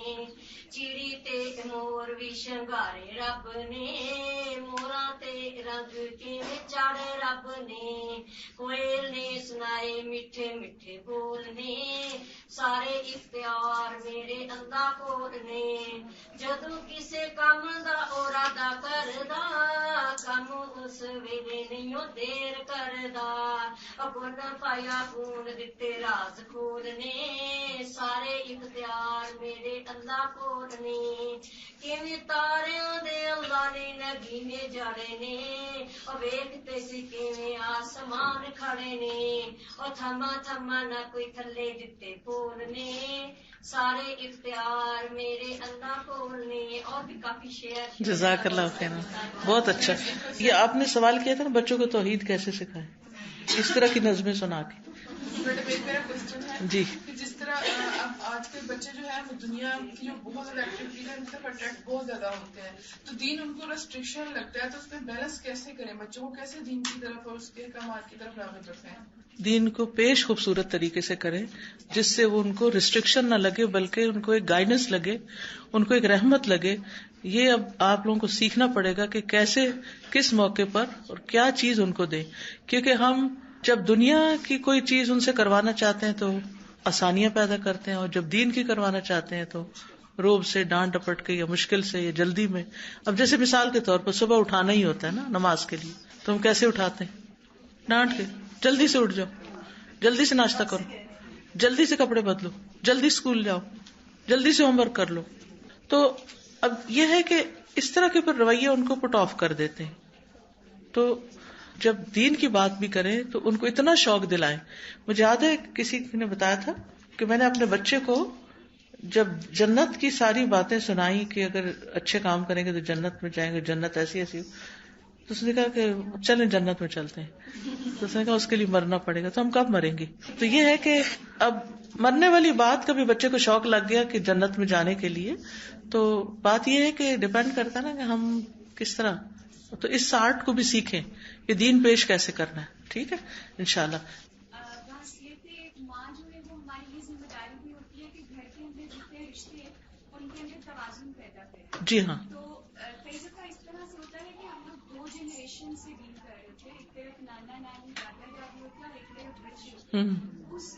چڑی تے مور بھی شنگارے رب نے موراں تے رنگ کیویں چاڑے رب نے کوئل نے سنائے میٹھے میٹھے بولنے سارے اختیار میرے اللہ بولنے جدوں کسے کم دا ارادہ کردا کم اس ویلے نہیں دیر کردا اپن پایا کون دتے راز کھولنے سارے اختیار میرے اللہ کھولنے کیویں تاریاں دے اللہ نے نگینے جڑے نے او ویکھتے سی کیویں آسمان کھڑے نے او تھما تھما نہ کوئی تھلے دتے بولنے سارے اختیار میرے اللہ کھولنے اور بھی کافی شعر. جزاک اللہ خیر. بہت اچھا. یہ آپ نے سوال کیا تھا نا بچوں کو توحید کیسے سکھائیں, اس طرح کی نظمیں سنا کے. میرا کوشچن ہے جی کہ جس طرح اب آج کے بچے جو ہے وہ دنیا کی جو بہت زیادہ ایکٹیویٹی ہے ان سے اٹریکٹ بہت زیادہ ہوتے ہیں, تو دین ان کو ریسٹرکشن لگتا ہے, تو اس میں بیلنس کیسے کریں, بچوں کو کیسے دین کی طرف اور اس کے احکامات کی طرف راغب رکھیں؟ دین کو پیش خوبصورت طریقے سے کریں جس سے وہ ان کو ریسٹرکشن نہ لگے بلکہ ان کو ایک گائیڈنس لگے, ان کو ایک رحمت لگے. یہ اب آپ لوگوں کو سیکھنا پڑے گا کہ کیسے کس موقع پر اور کیا چیز ان کو دیں, کیونکہ ہم جب دنیا کی کوئی چیز ان سے کروانا چاہتے ہیں تو آسانیاں پیدا کرتے ہیں, اور جب دین کی کروانا چاہتے ہیں تو روب سے ڈانٹ ڈپٹ کے یا مشکل سے یا جلدی میں. اب جیسے مثال کے طور پر صبح اٹھانا ہی ہوتا ہے نا نماز کے لیے, تو ہم کیسے اٹھاتے ہیں؟ ڈانٹ کے, جلدی سے اٹھ جاؤ, جلدی سے ناشتہ کرو, جلدی سے کپڑے بدلو, جلدی اسکول جاؤ, جلدی سے ہوم ورک کر لو. تو اب یہ ہے کہ اس طرح کے پھر رویے ان کو پٹ آف کر دیتے ہیں. تو جب دین کی بات بھی کریں تو ان کو اتنا شوق دلائیں. مجھے یاد ہے کسی نے بتایا تھا کہ میں نے اپنے بچے کو جب جنت کی ساری باتیں سنائی کہ اگر اچھے کام کریں گے تو جنت میں جائیں گے, جنت ایسی ایسی, تو اس نے کہا کہ چلیں جنت میں چلتے ہیں. تو اس نے کہا اس کے لیے مرنا پڑے گا, تو ہم کب مریں گے؟ تو یہ ہے کہ اب مرنے والی بات کا بھی بچے کو شوق لگ گیا کہ جنت میں جانے کے لیے. تو بات یہ ہے کہ ڈیپینڈ کرتا ہے نا کہ ہم کس طرح, تو اس آرٹ کو بھی سیکھیں کہ دین پیش کیسے کرنا ہے. ٹھیک ہے انشاءاللہ. بس یہ کہ ماں جو ہے وہ ہماری یہ ذمہ داری بھی ہوتی ہے کہ گھر کے اندر جتنے رشتے ہیں ان کے اندر توازن پیدا کریں. جی ہاں. تو کئی دفعہ اس طرح سے ہوتا ہے کہ ہم لوگ 2 جنریشن سے ڈیل کر رہے ہوتے ہیں, ایک طرف نانا نانی دادا دادی ہوتا ہے, ایک طرف بچے. اس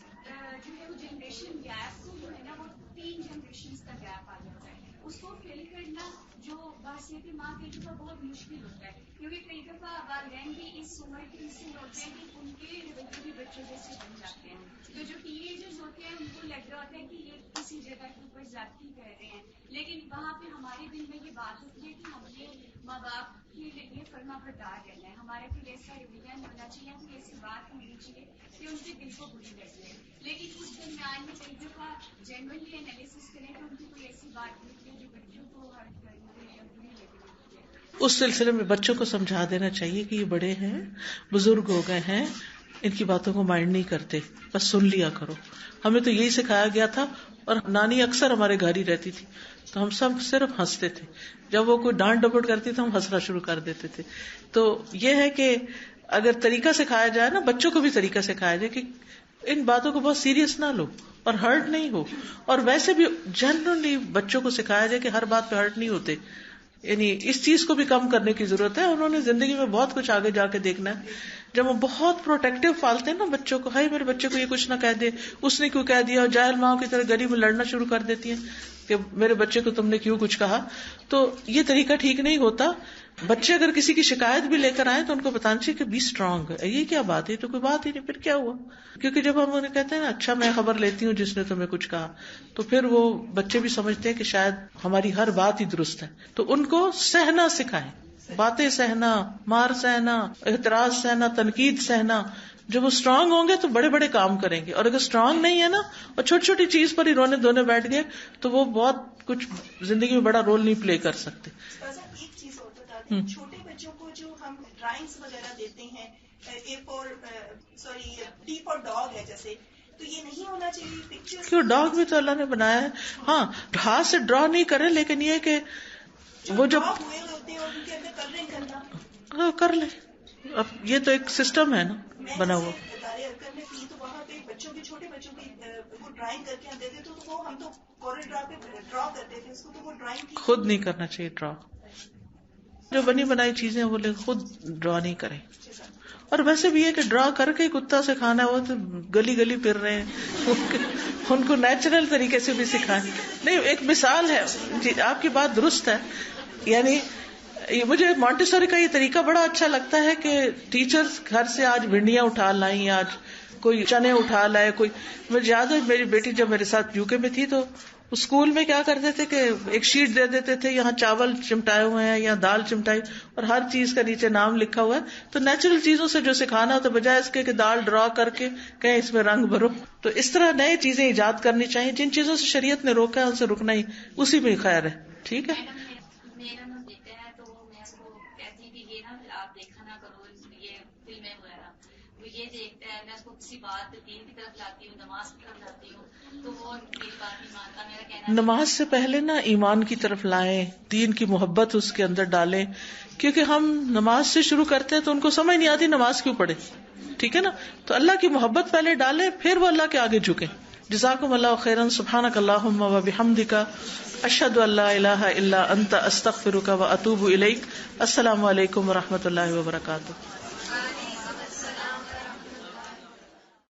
جو ہے وہ جنریشن گیپ کو جو ہے نا وہ 3 جنریشن کا گیپ آ جاتا ہے. اس کو فل کرنا جو بحثیت ماں کئی دفعہ بہت مشکل ہوتا ہے, کیونکہ کئی دفعہ والدین بھی اس عمر کے حصے ہوتے ہیں کہ ان کے رویے بھی بچوں جیسے بن جاتے ہیں. تو جو ٹین ایجرز ہوتے ہیں ان کو لگ رہا ہوتا ہے کہ یہ کسی جگہ کے اوپر زیادتی کر رہے ہیں, لیکن وہاں پہ ہمارے دل میں یہ بات ہوتی ہے کہ ہم نے ماں باپ کے لیے فرما بردار رہنا ہے, ہمارے پھر ایسا رویہ ہونا چاہیے, کوئی ایسی بات ہونی چاہیے کہ ان کے دل کو بری لگے. لیکن اس درمیان میں کئی دفعہ جنرلی انالیسس کریں تو ان کی کوئی ایسی بات ہوتی ہے جو بچوں کو ہرٹ کرنے یا بری لگے. اس سلسلے میں بچوں کو سمجھا دینا چاہیے کہ یہ بڑے ہیں, بزرگ ہو گئے ہیں, ان کی باتوں کو مائنڈ نہیں کرتے, بس سن لیا کرو. ہمیں تو یہی سکھایا گیا تھا, اور نانی اکثر ہمارے گھر ہی رہتی تھی تو ہم سب صرف ہنستے تھے. جب وہ کوئی ڈانٹ ڈپٹ کرتی تو ہم ہنسنا شروع کر دیتے تھے. تو یہ ہے کہ اگر طریقہ سکھایا جائے نا, بچوں کو بھی طریقہ سکھایا جائے کہ ان باتوں کو بہت سیریس نہ لو اور ہرٹ نہیں ہو. اور ویسے بھی جنرلی بچوں کو سکھایا جائے کہ ہر بات پہ ہرٹ نہیں ہوتے, یعنی اس چیز کو بھی کم کرنے کی ضرورت ہے. انہوں نے زندگی میں بہت کچھ آگے جا کے دیکھنا ہے. جب وہ بہت پروٹیکٹیو پالتے ہیں نا بچوں کو, ہائی میرے بچے کو یہ کچھ نہ کہہ دے, اس نے کیوں کہہ دیا, اور جاہل ماں کی طرح گلی میں لڑنا شروع کر دیتی ہیں کہ میرے بچے کو تم نے کیوں کچھ کہا. تو یہ طریقہ ٹھیک نہیں ہوتا. بچے اگر کسی کی شکایت بھی لے کر آئے تو ان کو بتانا چاہیے کہ بی اسٹرانگ. یہ کیا بات ہے, تو کوئی بات ہی نہیں, پھر کیا ہوا. کیونکہ جب ہم انہیں کہتے ہیں نا اچھا میں خبر لیتی ہوں جس نے تمہیں کچھ کہا, تو پھر وہ بچے بھی سمجھتے ہیں کہ شاید ہماری ہر بات ہی درست ہے. تو ان کو سہنا سکھائیں, باتیں سہنا, مار سہنا, اعتراض سہنا, تنقید سہنا. جب وہ اسٹرانگ ہوں گے تو بڑے بڑے کام کریں گے, اور اگر اسٹرانگ نہیں ہے نا اور چھوٹی چھوٹی چیز پر ہی رونے دھونے بیٹھ گئے تو وہ بہت کچھ زندگی میں بڑا رول نہیں پلے کر سکتے. ایک چیز اور بتا دیں, چھوٹے بچوں کو جو ہم ڈرائنگس وغیرہ دیتے ہیں, ڈی فار ڈاگ ہے جیسے, تو یہ نہیں ہونا چاہیے. پکچر کیوں ڈاگ بھی تو اللہ نے بنایا ہے. ہاں ہاتھ سے ڈرا نہیں کرے, لیکن یہ کہ وہ جو ہوئے ہوتے ہیں اور ان کے اندر کلرنگ کرنا ہاں کر لے. اب یہ تو ایک سسٹم ہے نا بنا ہوا. ادارے ارکن میں تھی تو وہاں پہ بچوں کی چھوٹے بچوں کی وہ ڈرائنگ کر کے ہم دیتے تو وہ ہم تو کورل ڈرا پہ ڈرا کرتے تھے اس کو, تو وہ ڈرائنگ خود نہیں کرنا چاہیے ڈرا. جو بنی بنائی چیزیں وہ خود ڈرا نہیں کریں. اور ویسے بھی یہ کہ ڈرا کر کے کتا سے کھانا وہ تو گلی گلی پھر رہے ہیں, ان کو نیچرل طریقے سے بھی سکھائیں. نہیں ایک مثال ہے جی, آپ کی بات درست ہے. یعنی مجھے مونٹیسوری کا یہ طریقہ بڑا اچھا لگتا ہے کہ ٹیچرز گھر سے آج بھنڈیاں اٹھا لائیں, آج کوئی چنے اٹھا لائے, کوئی. مجھے یاد ہے میری بیٹی جب میرے ساتھ یوکے میں تھی تو اسکول میں کیا کرتے تھے کہ ایک شیٹ دے دیتے تھے, یہاں چاول چمٹائے ہوئے ہیں یا دال چمٹائی, اور ہر چیز کا نیچے نام لکھا ہوا ہے. تو نیچرل چیزوں سے جو سکھانا ہوتا بجائے اس کے کہ دال ڈرا کر کے کہیں اس میں رنگ بھرو. تو اس طرح نئے چیزیں ایجاد کرنی چاہیے. جن چیزوں سے شریعت نے روکا ہے ان سے رکنا ہی اسی میں خیر ہے. ٹھیک ہے. میرا نا بیٹا ہے تو میں اس کو کہتی کہ یہ نا آپ دیکھا نہ کرو یہ فلمیں وغیرہ, وہ یہ دیکھتا ہے. میں اس کو کسی بات دین کی طرف لاتی ہوں, نماز کی طرف لاتی ہوں تو وہ میری بات نہیں مانتا. میرا کہنا نماز سے پہلے نا ایمان کی طرف لائیں, دین کی محبت اس کے اندر ڈالیں, کیونکہ ہم نماز سے شروع کرتے ہیں تو ان کو سمجھ نہیں آتی نماز کیوں پڑھے. ٹھیک ہے نا, تو اللہ کی محبت پہلے ڈالیں پھر وہ اللہ کے آگے جھکیں. جزاکم اللہ خیرا. سبحانک اللہم و بحمدک, اشہد ان لا الہ الا انت, استغفرک و اتوب الیک. السلام علیکم و رحمۃ اللہ وبرکاتہ.